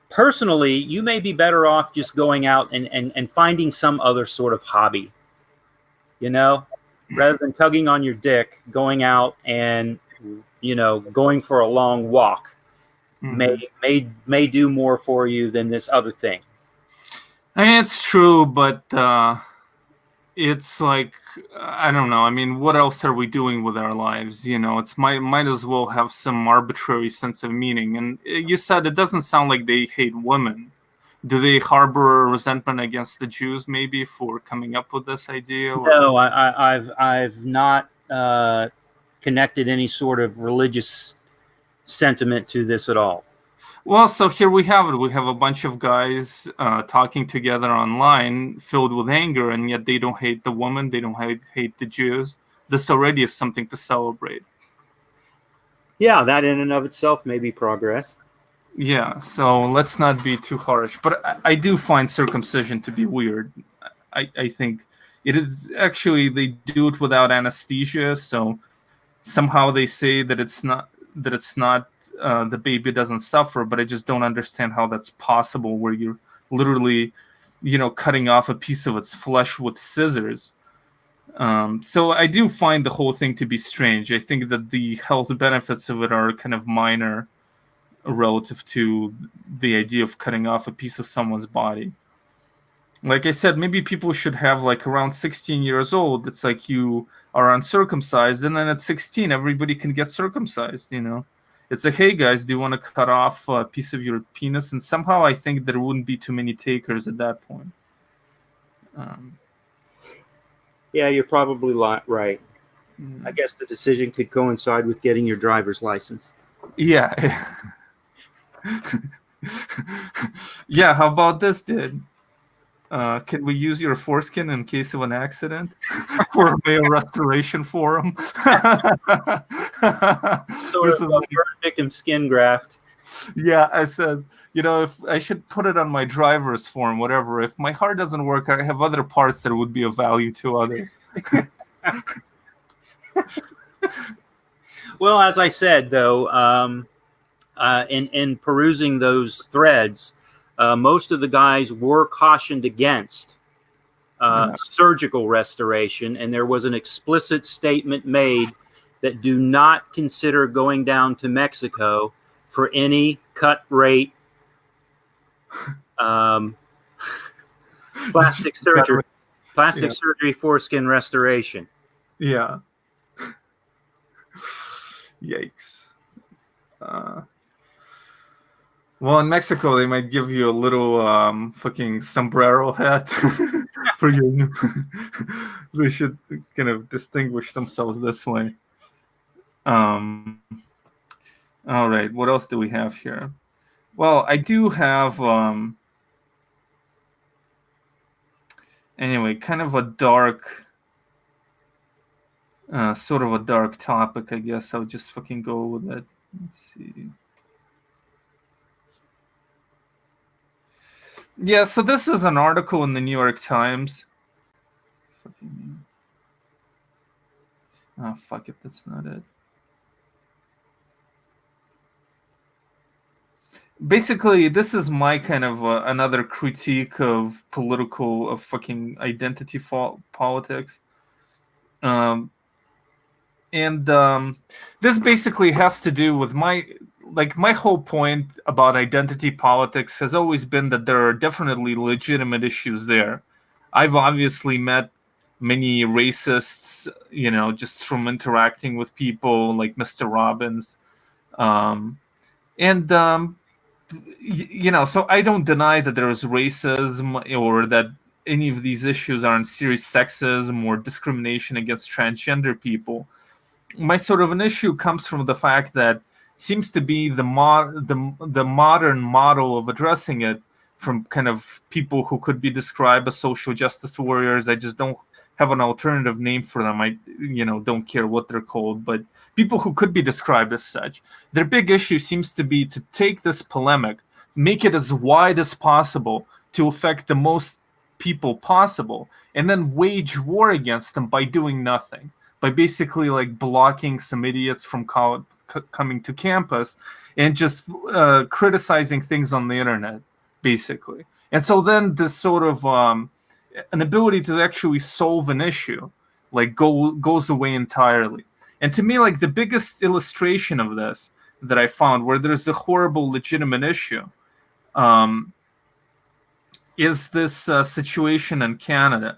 personally, you may be better off just going out and finding some other sort of hobby, rather than tugging on your dick, going out and, going for a long walk may do more for you than this other thing. I mean, it's true, but it's like, I don't know. I mean, what else are we doing with our lives? It's might as well have some arbitrary sense of meaning. And you said it doesn't sound like they hate women. Do they harbor resentment against the Jews, maybe, for coming up with this idea? Or? No, I've not connected any sort of religious sentiment to this at all. Well, so here we have it. We have a bunch of guys talking together online, filled with anger, and yet they don't hate the woman. They don't hate the Jews. This already is something to celebrate. Yeah, that in and of itself may be progress. Yeah, so let's not be too harsh. But I do find circumcision to be weird. I think it is actually, they do it without anesthesia, so somehow they say that it's not the baby doesn't suffer, but I just don't understand how that's possible, where you're literally, cutting off a piece of its flesh with scissors. So I do find the whole thing to be strange. I think that the health benefits of it are kind of minor relative to the idea of cutting off a piece of someone's body. Like I said, maybe people should have, like, around 16 years old, it's like you are uncircumcised, and then at 16 everybody can get circumcised. It's like, hey guys, do you want to cut off a piece of your penis? And somehow I think there wouldn't be too many takers at that point. Yeah, you're probably right. I guess the decision could coincide with getting your driver's license. Yeah. Yeah, how about this, dude? Can we use your foreskin in case of an accident for a male restoration forum? Sort of a burn victim skin graft. Yeah, I said, if I should put it on my driver's form, whatever. If my heart doesn't work, I have other parts that would be of value to others. Well, as I said, though, in perusing those threads, most of the guys were cautioned against surgical restoration, and there was an explicit statement made that do not consider going down to Mexico for any cut rate plastic surgery foreskin restoration. Yeah. Yikes. Well, in Mexico, they might give you a little fucking sombrero hat for your new. They should kind of distinguish themselves this way. All right, what else do we have here? Well, I do have anyway, kind of a dark, sort of a dark topic, I guess. I'll just fucking go with it. Let's see. Yeah, so this is an article in the New York Times. Oh, fuck it, that's not it. Basically, this is my kind of another critique of fucking identity politics. This basically has to do with my whole point about identity politics has always been that there are definitely legitimate issues there. I've obviously met many racists, just from interacting with people like Mr. Robbins. So I don't deny that there is racism or that any of these issues aren't serious sexism or discrimination against transgender people. My sort of an issue comes from the fact that seems to be the modern model of addressing it from kind of people who could be described as social justice warriors. I just don't have an alternative name for them. I don't care what they're called, but people who could be described as such. Their big issue seems to be to take this polemic, make it as wide as possible to affect the most people possible, and then wage war against them by doing nothing, by basically like blocking some idiots from coming to campus and just criticizing things on the internet, basically. And so then this sort of an ability to actually solve an issue like goes away entirely. And to me, like the biggest illustration of this that I found, where there's a horrible legitimate issue, is this situation in Canada.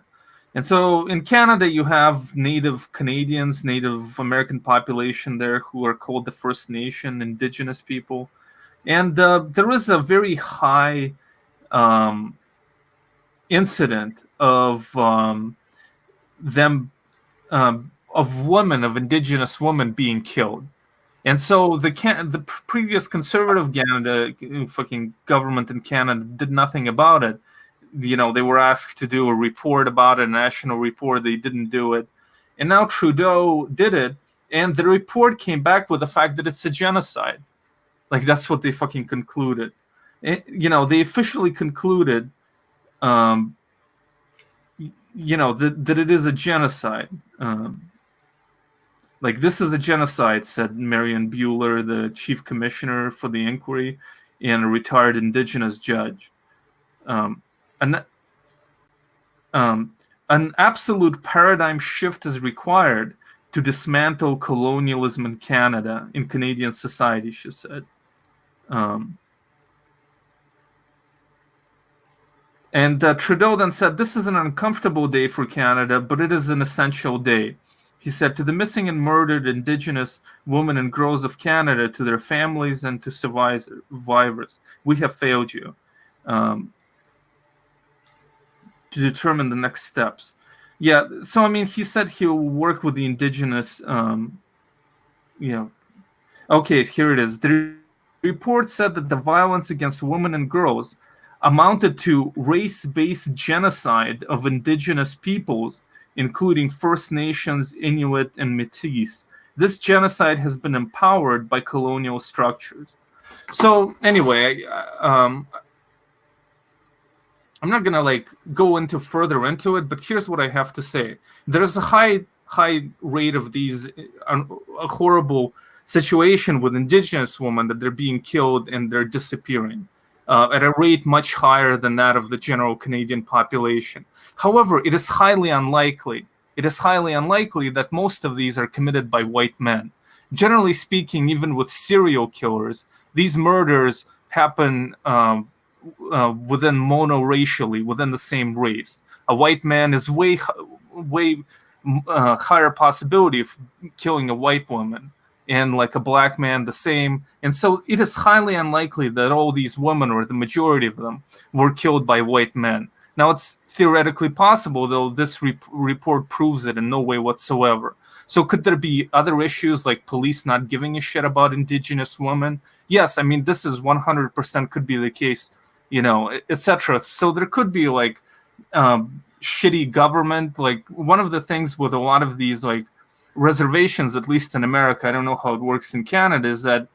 And so in Canada, you have Native Canadians, Native American population there who are called the First Nation, Indigenous people. And there is a very high incident of of Indigenous women being killed. And so the previous conservative Canada fucking government in Canada did nothing about it. You know, they were asked to do a report about it, a national report. They didn't do it. And now Trudeau did it. And the report came back with the fact that it's a genocide. Like, that's what they fucking concluded. You know, they officially concluded, that it is a genocide. Like, this is a genocide, said Marion Buehler, the chief commissioner for the inquiry, and a retired Indigenous judge. An absolute paradigm shift is required to dismantle colonialism in Canada, in Canadian society, she said. And Trudeau then said, "This is an uncomfortable day for Canada, but it is an essential day." He said, "To the missing and murdered Indigenous women and girls of Canada, to their families and to survivors, we have failed you. To determine the next steps." Yeah, so I mean, he said he'll work with the Indigenous, Okay, here it is. The report said that the violence against women and girls amounted to race-based genocide of Indigenous peoples, including First Nations, Inuit, and Métis. This genocide has been empowered by colonial structures. So anyway, I'm not gonna like go into further into it, but here's what I have to say. There's a high rate of these a horrible situation with Indigenous women, that they're being killed and they're disappearing at a rate much higher than that of the general Canadian population. However, it is highly unlikely. It is highly unlikely that most of these are committed by white men. Generally speaking, even with serial killers, these murders happen within monoracially, within the same race. A white man is way higher possibility of killing a white woman, and like a black man the same. And so it is highly unlikely that all these women, or the majority of them, were killed by white men. Now, it's theoretically possible, though this report proves it in no way whatsoever. So could there be other issues like police not giving a shit about Indigenous women? Yes, I mean, this is 100% could be the case, etc. So there could be like shitty government. Like, one of the things with a lot of these like reservations, at least in America, I don't know how it works in Canada, is that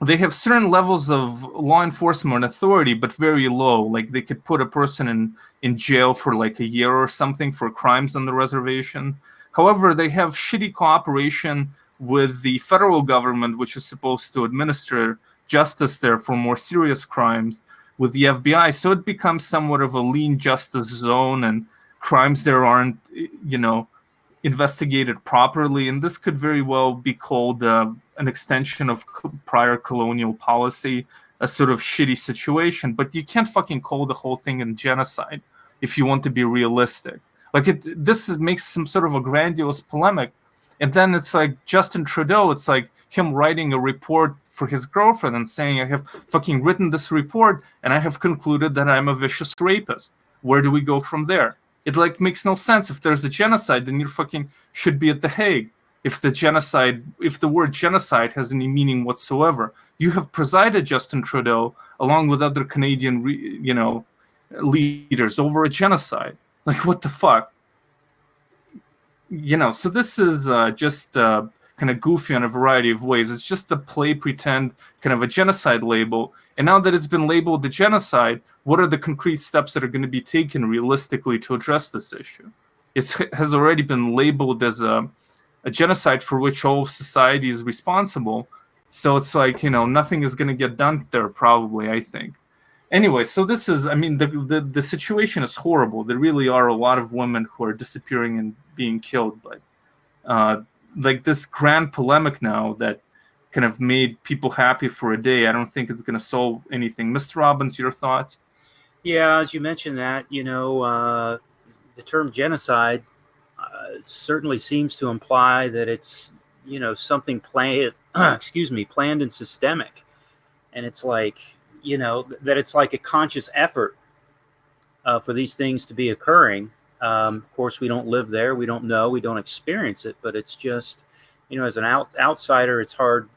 they have certain levels of law enforcement authority, but very low. Like, they could put a person in jail for like a year or something for crimes on the reservation. However, they have shitty cooperation with the federal government, which is supposed to administer justice there for more serious crimes, with the FBI. So it becomes somewhat of a lean justice zone, and crimes there aren't, investigated properly. And this could very well be called an extension of prior colonial policy, a sort of shitty situation. But you can't fucking call the whole thing a genocide if you want to be realistic. Like, this makes some sort of a grandiose polemic. And then it's like Justin Trudeau, it's like him writing a report for his girlfriend and saying, "I have fucking written this report and I have concluded that I'm a vicious rapist." Where do we go from there? It like makes no sense. If there's a genocide, then you fucking should be at The Hague. If the word genocide has any meaning whatsoever, you have presided, Justin Trudeau, along with other Canadian, leaders, over a genocide. Like, what the fuck? So this is just kind of goofy in a variety of ways. It's just to play pretend kind of a genocide label. And now that it's been labeled a genocide, what are the concrete steps that are going to be taken realistically to address this issue? It has already been labeled as a genocide for which all of society is responsible. So it's like, nothing is going to get done there, probably, I think. Anyway, so this is, I mean, the situation is horrible. There really are a lot of women who are disappearing and being killed. But like this grand polemic now that kind of made people happy for a day, I don't think it's going to solve anything. Mr. Robbins, your thoughts? Yeah, as you mentioned that, the term genocide certainly seems to imply that it's, something planned, planned and systemic. And it's like, that it's like a conscious effort for these things to be occurring. Of course, we don't live there. We don't know. We don't experience it. But it's just, as an outsider, it's hard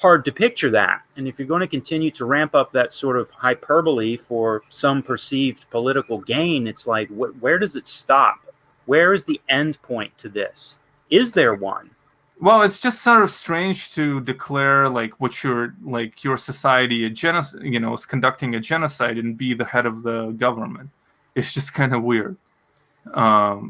to picture that. And if you're going to continue to ramp up that sort of hyperbole for some perceived political gain, it's like, where does it stop? Where is the end point to this? Is there one? Well, it's just sort of strange to declare like your society is conducting a genocide and be the head of the government. It's just kind of weird. But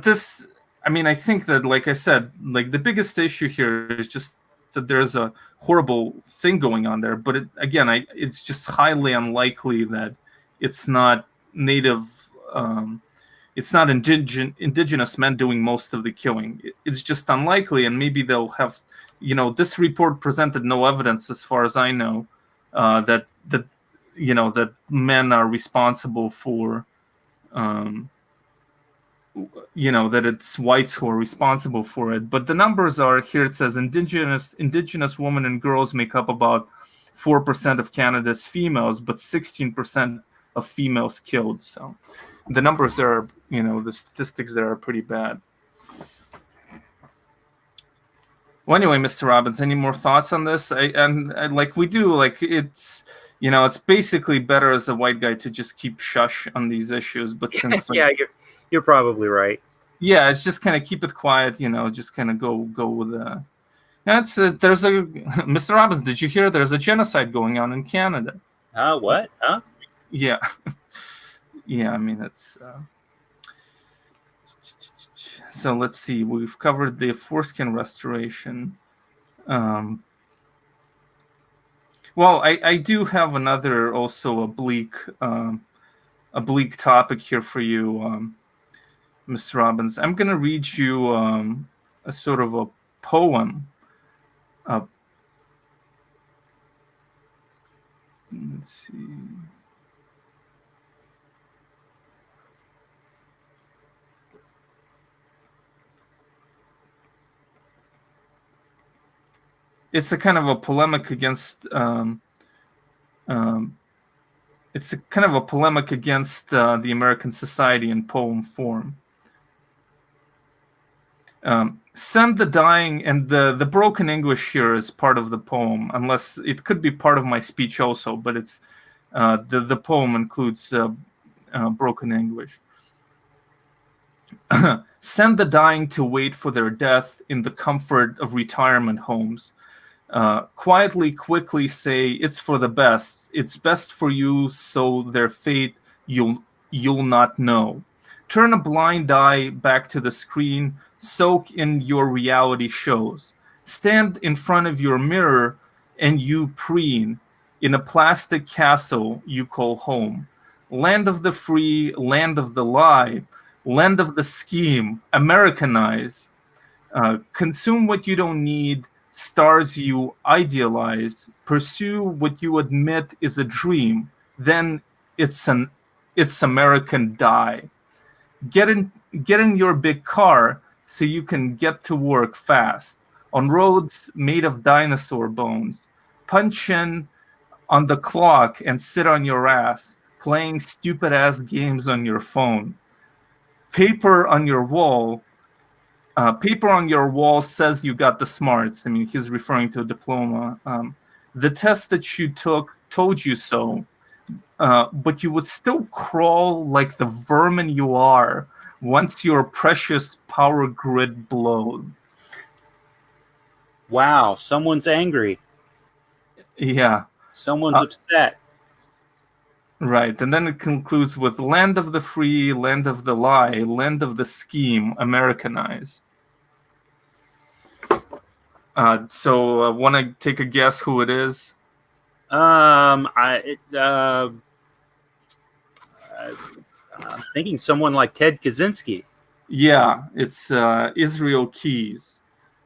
this, I mean, I think that, like I said, like the biggest issue here is just that there's a horrible thing going on there. But it's just highly unlikely that it's not native. It's not indigenous men doing most of the killing. It's just unlikely, and maybe they'll have, this report presented no evidence, as far as I know, that men are responsible for, that it's whites who are responsible for it. But the numbers are here. It says indigenous women and girls make up about 4% of Canada's females, but 16% of females killed. So the numbers there are, the statistics there are pretty bad. Well, anyway, Mr. Robbins, any more thoughts on this? It's basically better as a white guy to just keep shush on these issues. But since you're probably right. Yeah, it's just kind of keep it quiet. Just kind of go with the. There's a Mr. Robbins. Did you hear? There's a genocide going on in Canada. What? Huh? Yeah. Yeah, I mean, it's... So let's see. We've covered the foreskin restoration. Well, I do have another, also a bleak topic here for you, Mr. Robbins. I'm going to read you a sort of a poem. Let's see... It's a kind of a polemic against the American society in poem form. Send the dying, and the broken English here is part of the poem, unless it could be part of my speech also, but it's the poem includes broken English. Send the dying to wait for their death in the comfort of retirement homes. Quietly, quickly say it's for the best. It's best for you, so their fate you'll not know. Turn a blind eye back to the screen. Soak in your reality shows. Stand in front of your mirror and you preen in a plastic castle you call home. Land of the free, land of the lie, land of the scheme. Americanize. Consume what you don't need. Stars you idealize, pursue what you admit is a dream, then it's American die. Get in your big car so you can get to work fast on roads made of dinosaur bones. Punch in on the clock and sit on your ass, playing stupid ass games on your phone. Paper on your wall says you got the smarts. I mean, he's referring to a diploma. The test that you took told you so, but you would still crawl like the vermin you are once your precious power grid blows. Wow, someone's angry. Yeah. Someone's upset. Right, and then it concludes with land of the free, land of the lie, land of the scheme, Americanize. So, want to take a guess who it is? I'm thinking someone like Ted Kaczynski. Yeah, it's Israel Keys.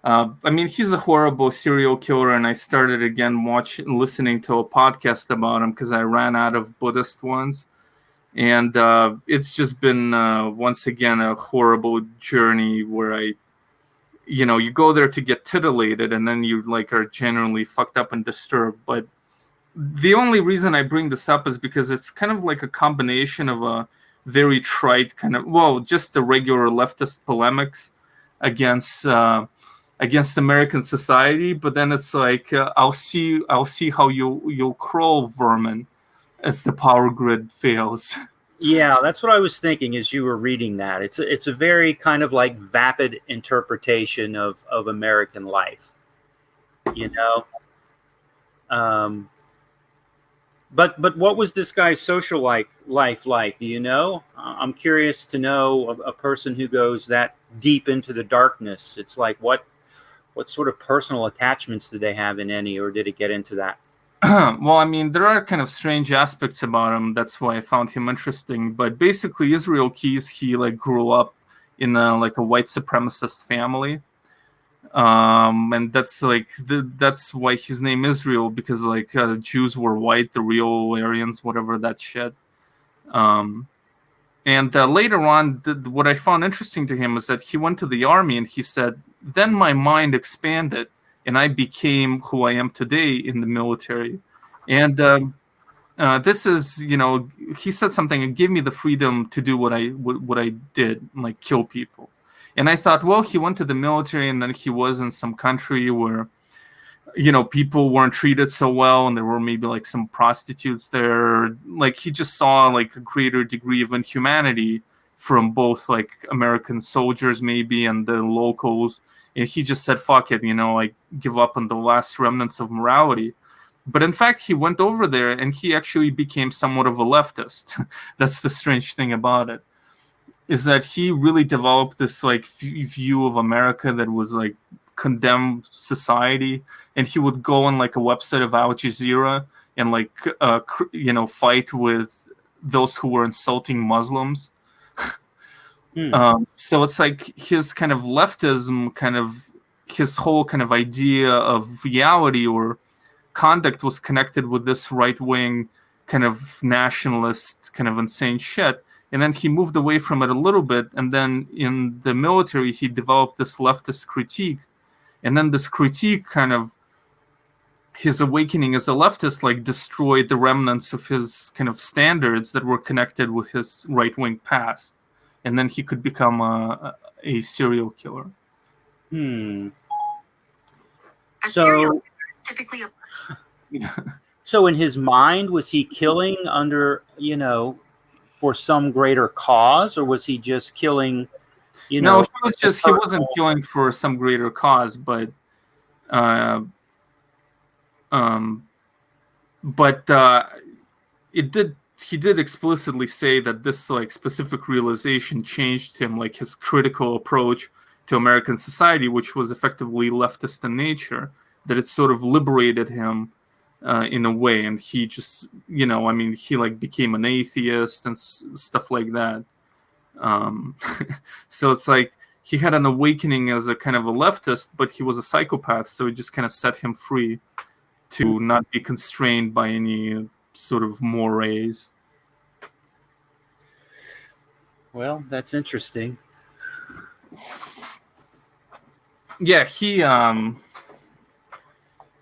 I mean, he's a horrible serial killer, and I started again listening to a podcast about him because I ran out of Buddhist ones, and it's just been once again a horrible journey where you go there to get titillated, and then you like are genuinely fucked up and disturbed. But the only reason I bring this up is because it's kind of like a combination of a very trite kind of, well, just the regular leftist polemics against American society, but then it's like I'll see how you'll crawl, vermin, as the power grid fails. Yeah, that's what I was thinking as you were reading that. It's a very kind of like vapid interpretation of American life, you know. Um, but what was this guy's social life like? Do you know? I'm curious to know a person who goes that deep into the darkness. It's like what sort of personal attachments did they have in any, or did it get into that? Well, I mean, there are kind of strange aspects about him. That's why I found him interesting. But basically, Israel Keys, he like grew up in like a white supremacist family, and that's like that's why his name Israel, because like Jews were white, the real Aryans, whatever that shit. Um, and later on, what I found interesting to him is that he went to the army, and he said, "Then my mind expanded, and I became who I am today in the military." And this is, he said something, and gave me the freedom to do what I did, like kill people. And I thought, well, he went to the military, and then he was in some country where people weren't treated so well, and there were maybe like some prostitutes there. Like he just saw like a greater degree of inhumanity from both like American soldiers maybe and the locals, and he just said, fuck it, like give up on the last remnants of morality. But in fact, he went over there and he actually became somewhat of a leftist. That's the strange thing about it, is that he really developed this like view of America that was like condemn society, and he would go on like a website of Al Jazeera and like fight with those who were insulting Muslims. So it's like his kind of leftism, kind of his whole kind of idea of reality or conduct was connected with this right wing kind of nationalist kind of insane shit. And then he moved away from it a little bit, and then in the military he developed this leftist critique, and then this critique kind of, his awakening as a leftist, like destroyed the remnants of his kind of standards that were connected with his right-wing past, and then he could become a serial killer. So typically so in his mind, was he killing under, for some greater cause, or was he just killing, No, he wasn't killing for some greater cause, but he did explicitly say that this like specific realization changed him, like his critical approach to American society, which was effectively leftist in nature, that it sort of liberated him in a way, and he just, he like became an atheist and stuff like that. So it's like he had an awakening as a kind of a leftist, but he was a psychopath, so it just kind of set him free to not be constrained by any sort of mores. Well, that's interesting. Yeah, he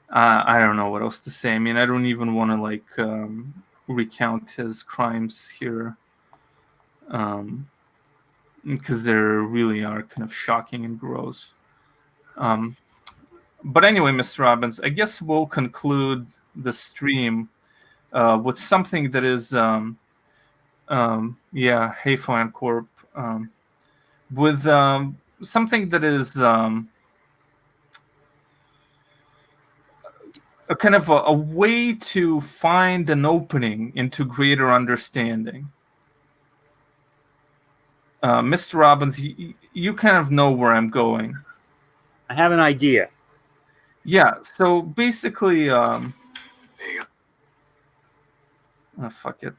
I don't know what else to say. I mean, I don't even want to like recount his crimes here, because they really are kind of shocking and gross. But anyway, Mr. Robbins, I guess we'll conclude the stream with something that is, hey, Flan Corp, with something that is a kind of a way to find an opening into greater understanding. Mr. Robbins, you kind of know where I'm going. I have an idea. Yeah, so basically, oh, fuck it.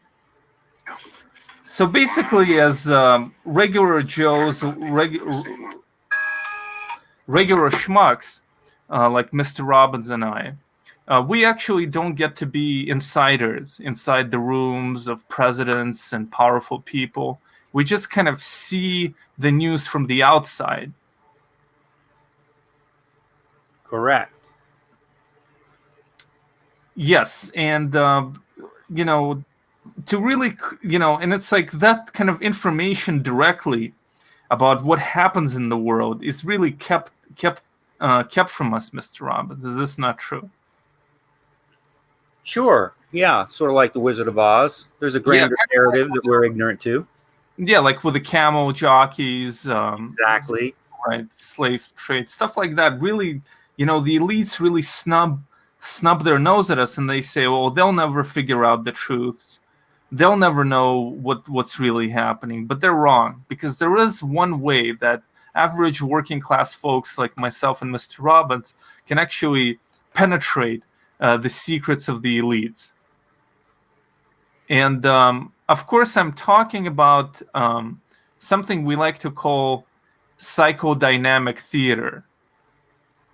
So basically, as regular Joes, regular schmucks, like Mr. Robbins and I, we actually don't get to be insiders inside the rooms of presidents and powerful people. We just kind of see the news from the outside. Correct. Yes, and you know, to really, and it's like that kind of information directly about what happens in the world is really kept from us, Mr. Robbins. Is this not true? Sure. Yeah. Sort of like the Wizard of Oz. There's a grander narrative that we're ignorant to. Yeah, like with the camel jockeys, Exactly. right, slave trade, stuff like that. Really, the elites really snub their nose at us, and they say, well, they'll never figure out the truths. They'll never know what's really happening. But they're wrong, because there is one way that average working class folks like myself and Mr. Robbins can actually penetrate the secrets of the elites. And of course, I'm talking about something we like to call psychodynamic theater.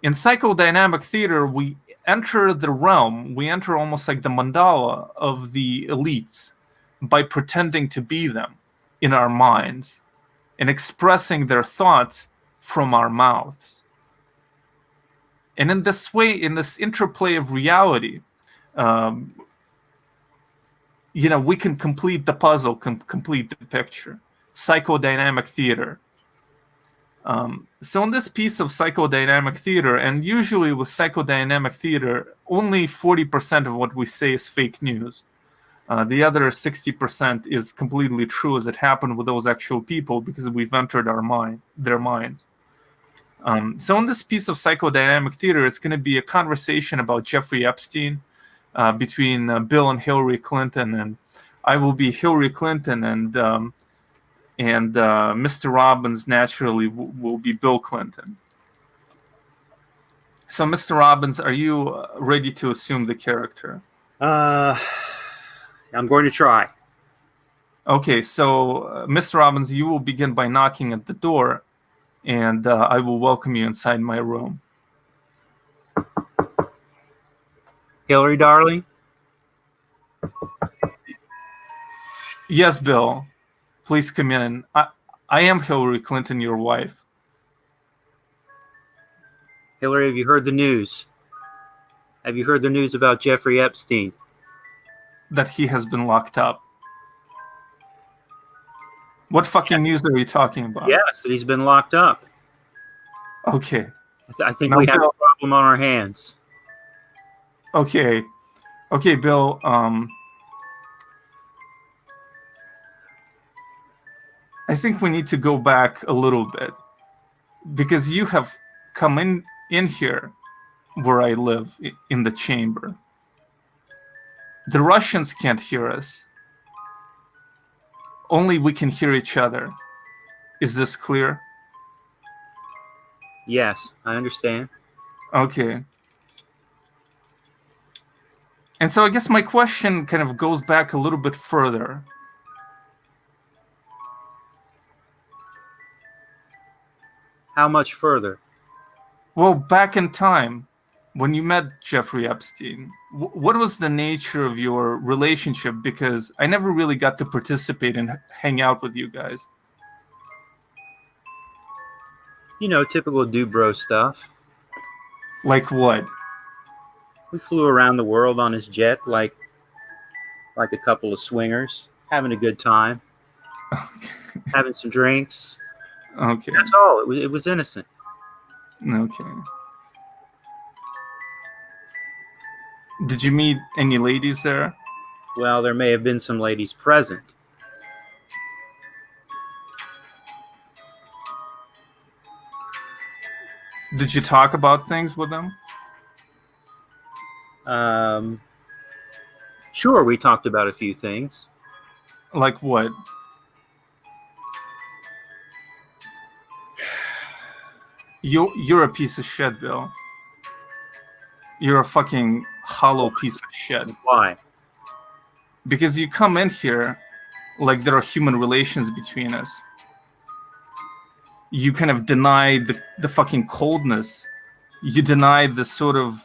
In psychodynamic theater, we enter the realm, we enter almost like the mandala of the elites by pretending to be them in our minds and expressing their thoughts from our mouths. And in this way, in this interplay of reality, we can complete the puzzle, complete the picture. Psychodynamic theater. So in this piece of psychodynamic theater, and usually with psychodynamic theater, only 40% of what we say is fake news. The other 60% is completely true as it happened with those actual people because we've entered their minds. So in this piece of psychodynamic theater, it's going to be a conversation about Jeffrey Epstein between Bill and Hillary Clinton, and I will be Hillary Clinton, and Mr. Robbins naturally will be Bill Clinton. So, Mr. Robbins, are you ready to assume the character? I'm going to try. Okay, so Mr. Robbins, you will begin by knocking at the door, and I will welcome you inside my room. Hillary, darling? Yes, Bill. Please come in. I am Hillary Clinton, your wife. Hillary, have you heard the news? Have you heard the news about Jeffrey Epstein? That he has been locked up. What fucking news are you talking about? Yes, that he's been locked up. Okay. I think we have a problem on our hands. Okay, Bill. I think we need to go back a little bit because you have come in here where I live in the chamber. The Russians can't hear us. Only we can hear each other. Is this clear? Yes, I understand. Okay. And so I guess my question kind of goes back a little bit further. How much further? Well, back in time, when you met Jeffrey Epstein, what was the nature of your relationship? Because I never really got to participate and hang out with you guys. Typical do-bro stuff. Like what? We flew around the world on his jet like a couple of swingers, having a good time, having some drinks. Okay. That's all. It was innocent. Okay. Did you meet any ladies there? Well, there may have been some ladies present. Did you talk about things with them? Sure, we talked about a few things. Like what? You're a piece of shit, Bill. You're a fucking hollow piece of shit. Why? Because you come in here like there are human relations between us. You kind of deny the fucking coldness. You deny the sort of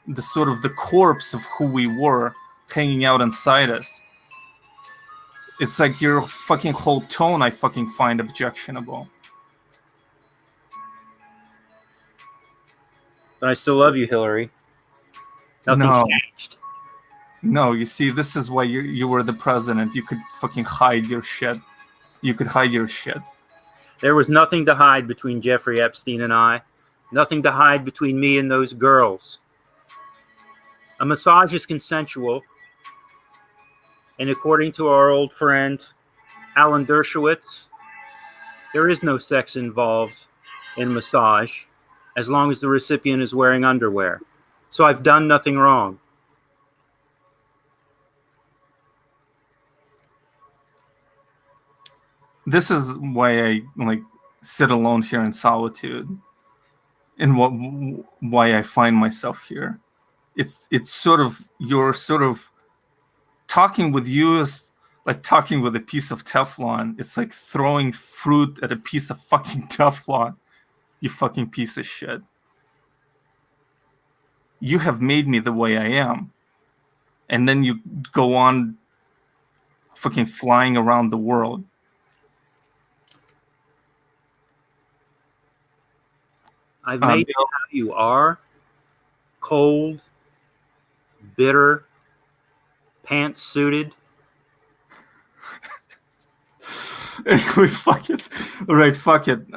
the corpse of who we were hanging out inside us. It's like your fucking whole tone I fucking find objectionable. But I still love you, Hillary. Nothing No. changed. No, you see, this is why you were the president. You could fucking hide your shit. You could hide your shit. There was nothing to hide between Jeffrey Epstein and I. Nothing to hide between me and those girls. A massage is consensual. And according to our old friend, Alan Dershowitz, there is no sex involved in massage as long as the recipient is wearing underwear. So I've done nothing wrong. This is why I like sit alone here in solitude, and why I find myself here. It's sort of you're sort of talking with you is like talking with a piece of Teflon. It's like throwing fruit at a piece of fucking Teflon. You fucking piece of shit. You have made me the way I am. And then you go on fucking flying around the world. I've made you how you are. Cold, bitter, pants-suited. Anyway, fuck it. All right, fuck it.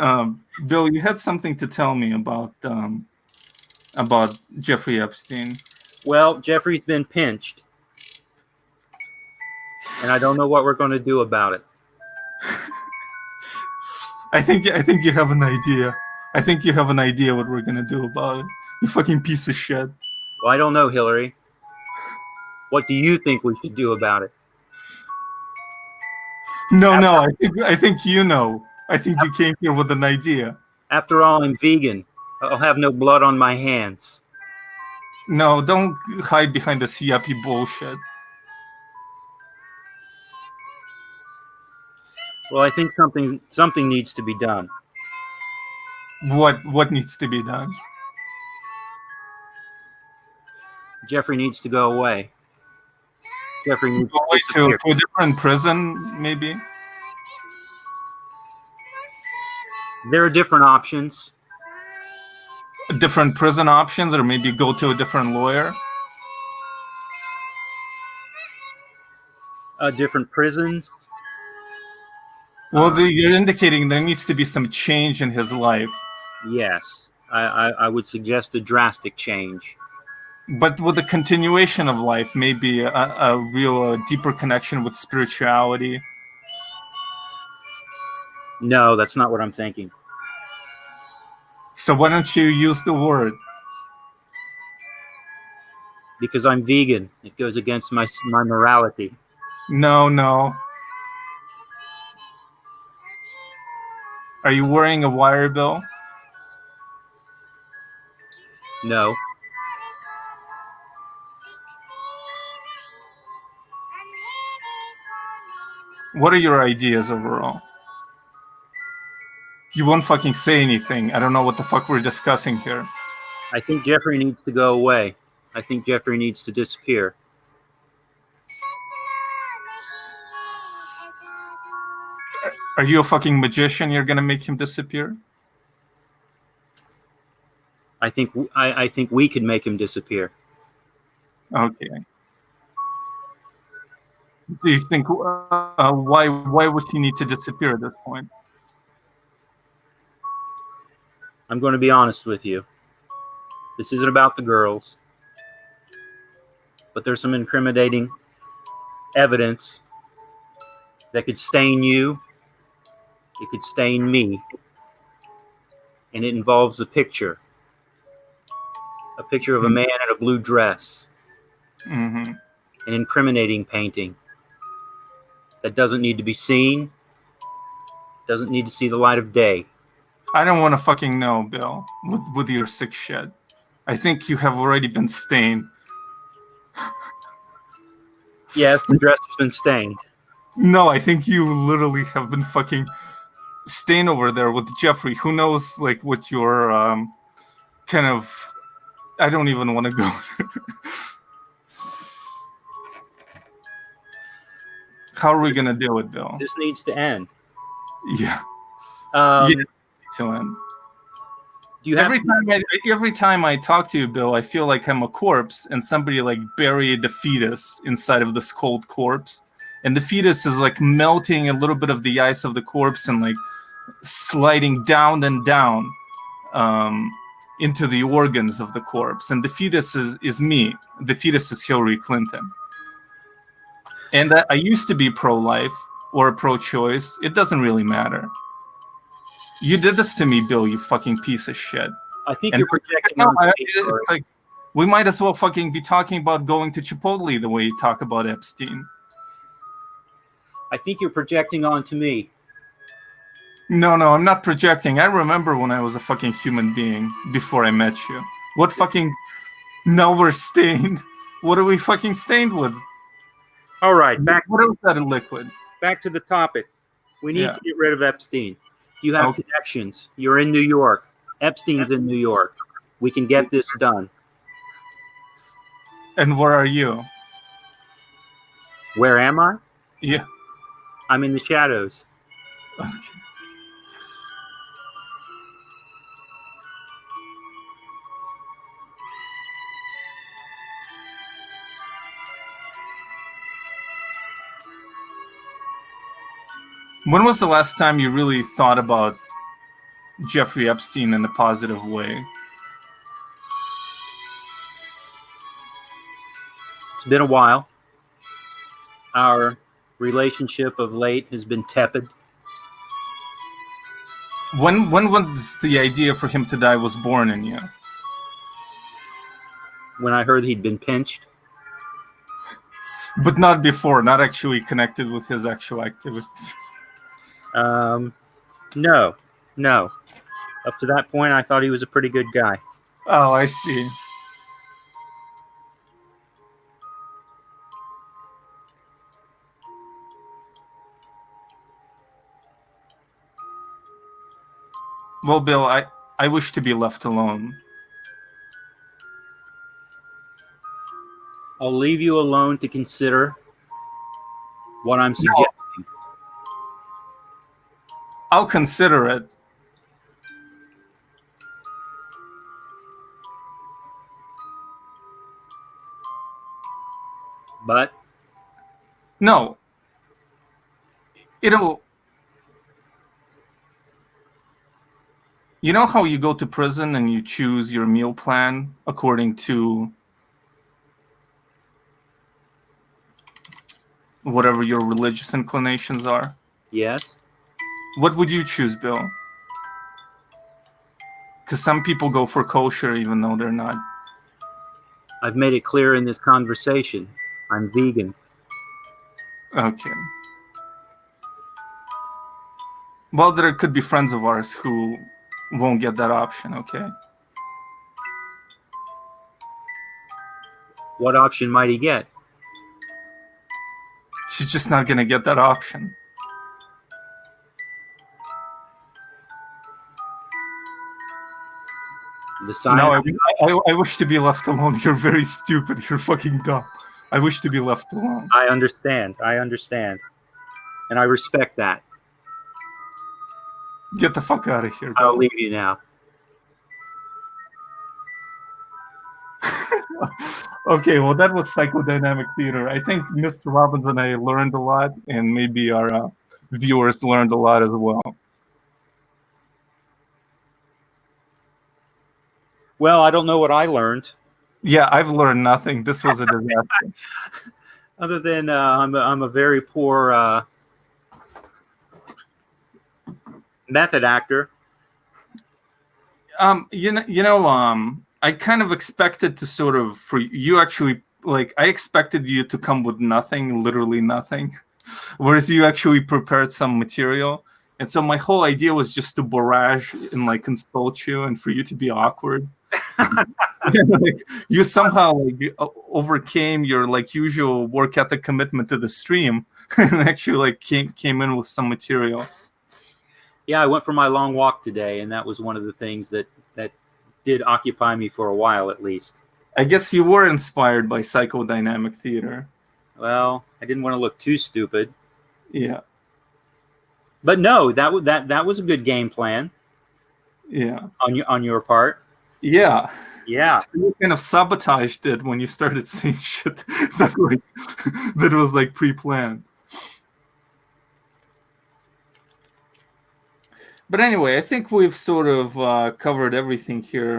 Bill, you had something to tell me about Jeffrey Epstein. Well, Jeffrey's been pinched. And I don't know what we're going to do about it. I think you have an idea. I think you have an idea what we're gonna do about it. You fucking piece of shit. Well, I don't know, Hillary. What do you think we should do about it? No, I think you know. I think you came here with an idea. After all, I'm vegan. I'll have no blood on my hands. No, don't hide behind this yuppie bullshit. Well, I think something needs to be done. What needs to be done? Jeffrey needs to go away. Jeffrey needs Go away to a different prison, maybe? There are different options. Different prison options, or maybe go to a different lawyer? Different prisons. Well, you're indicating there needs to be some change in his life. Yes, I would suggest a drastic change. But with the continuation of life, maybe a real deeper connection with spirituality. No, that's not what I'm thinking. So why don't you use the word? Because I'm vegan. It goes against my morality. No. Are you wearing a wire, Bill? No. What are your ideas overall? You won't fucking say anything. I don't know what the fuck we're discussing here. I think Jeffrey needs to go away. I think Jeffrey needs to disappear. Are you a fucking magician? You're gonna make him disappear? I think we could make him disappear. Okay. Do you think why would he need to disappear at this point? I'm going to be honest with you. This isn't about the girls, but there's some incriminating evidence that could stain you. It could stain me. And it involves a picture a picture of a man in a blue dress, Mm-hmm. an incriminating painting that doesn't need to be seen, doesn't need to see the light of day. I don't want to fucking know, Bill, with your sick shit. I think you have already been stained. Yes, the dress has been stained. No, I think you literally have been fucking stained over there with Jeffrey. Who knows, like, what your kind of... I don't even want to go there. How are we going to deal with Bill? This needs to end. Yeah. Um, Yeah, to end. Do you have Every time I talk to you, Bill, I feel like I'm a corpse and somebody like buried the fetus inside of this cold corpse, and the fetus is like melting a little bit of the ice of the corpse and like sliding down and down into the organs of the corpse, and the fetus is me. The fetus is Hillary Clinton, and I used to be pro-life or pro-choice. It doesn't really matter. You did this to me, Bill, you fucking piece of shit. I think And you're projecting on me. it's like we might as well fucking be talking about going to Chipotle the way you talk about Epstein. I think you're projecting onto me. No, I'm not projecting. I remember when I was a fucking human being before I met you. What fucking... Now we're stained. What are we fucking stained with? All right, What is that liquid? back to the topic. We need Yeah. to get rid of Epstein. You have Okay. connections. You're in New York. Epstein's in New York. We can get this done. And where are you? Where am I? Yeah. I'm in the shadows. Okay. When was the last time you really thought about Jeffrey Epstein in a positive way? It's been a while. Our relationship of late has been tepid. When was the idea for him to die was born in you? When I heard he'd been pinched, But not before, not actually connected with his actual activities. no. Up to that point, I thought he was a pretty good guy. Oh, I see. Well, Bill, I wish to be left alone. I'll leave you alone to consider what I'm suggesting. I'll consider it. But No. It'll... You know how you go to prison and you choose your meal plan according to whatever your religious inclinations are? yes, What would you choose, Bill? Because some people go for kosher even though they're not. I've made it clear in this conversation. I'm vegan. Okay. Well, there could be friends of ours who won't get that option, okay? What option might he get? She's just not gonna get that option. The sign. No, I wish to be left alone. You're very stupid. You're fucking dumb. I wish to be left alone. I understand. And I respect that. Get the fuck out of here, I'll Bill. leave you now. Okay, well, that was psychodynamic theater. I think Mr. Robbins and I learned a lot, and maybe our viewers learned a lot as well. Well, I don't know what I learned. Yeah, I've learned nothing. This was a disaster. Other than I'm a very poor method actor. I kind of expected to sort of for you actually like I expected you to come with nothing, literally nothing, whereas you actually prepared some material. And so my whole idea was just to barrage and like consult you and for you to be awkward. Like, you somehow like overcame your like usual work ethic commitment to the stream and actually like came in with some material. Yeah, I went for my long walk today, and that was one of the things that did occupy me for a while, at least. I guess you were inspired by psychodynamic theater. Well, I didn't want to look too stupid. Yeah. But no, that was a good game plan. Yeah. On your part. Yeah. Yeah. So you kind of sabotaged it when you started saying shit that like that was like pre-planned. But anyway, I think we've sort of covered everything here.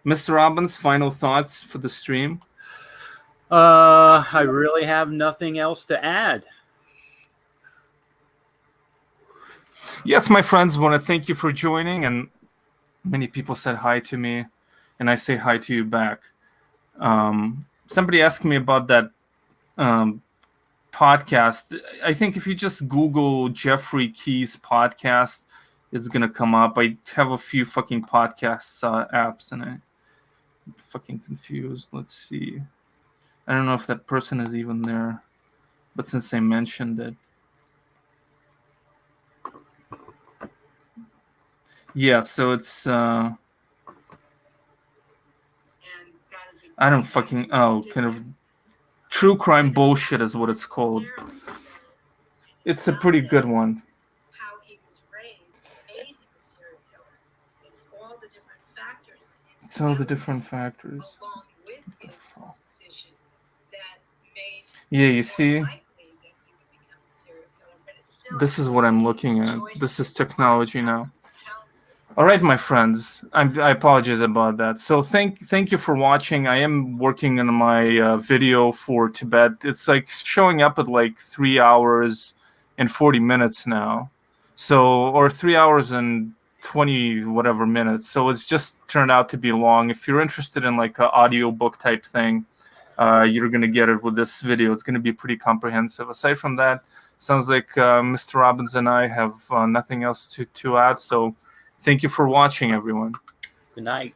Mr. Robbins, final thoughts for the stream? I really have nothing else to add. Yes, my friends, want to thank you for joining, and many people said hi to me, and I say hi to you back. Somebody asked me about that podcast. I think if you just Google Jeffrey Key's podcast, it's gonna come up. I have a few fucking podcasts apps, and I'm fucking confused. Let's see. I don't know if that person is even there, but since I mentioned it. Yeah, so it's I don't fucking kind of true crime bullshit is what it's called. It's a pretty good one. How he was raised made him a serial killer. It's all the different factors. It's all the different factors. Along with his disposition that made Yeah, you see? likely that he would become a serial killer. But it's still This is what I'm looking at. This is technology now. All right, my friends. I apologize about that. So thank you for watching. I am working on my video for Tibet. It's like showing up at like 3 hours and 40 minutes now. So, or 3 hours and 20 whatever minutes. So it's just turned out to be long. If you're interested in like an audiobook type thing, you're going to get it with this video. It's going to be pretty comprehensive. Aside from that, sounds like Mr. Robbins and I have nothing else to add. So thank you for watching, everyone. Good night.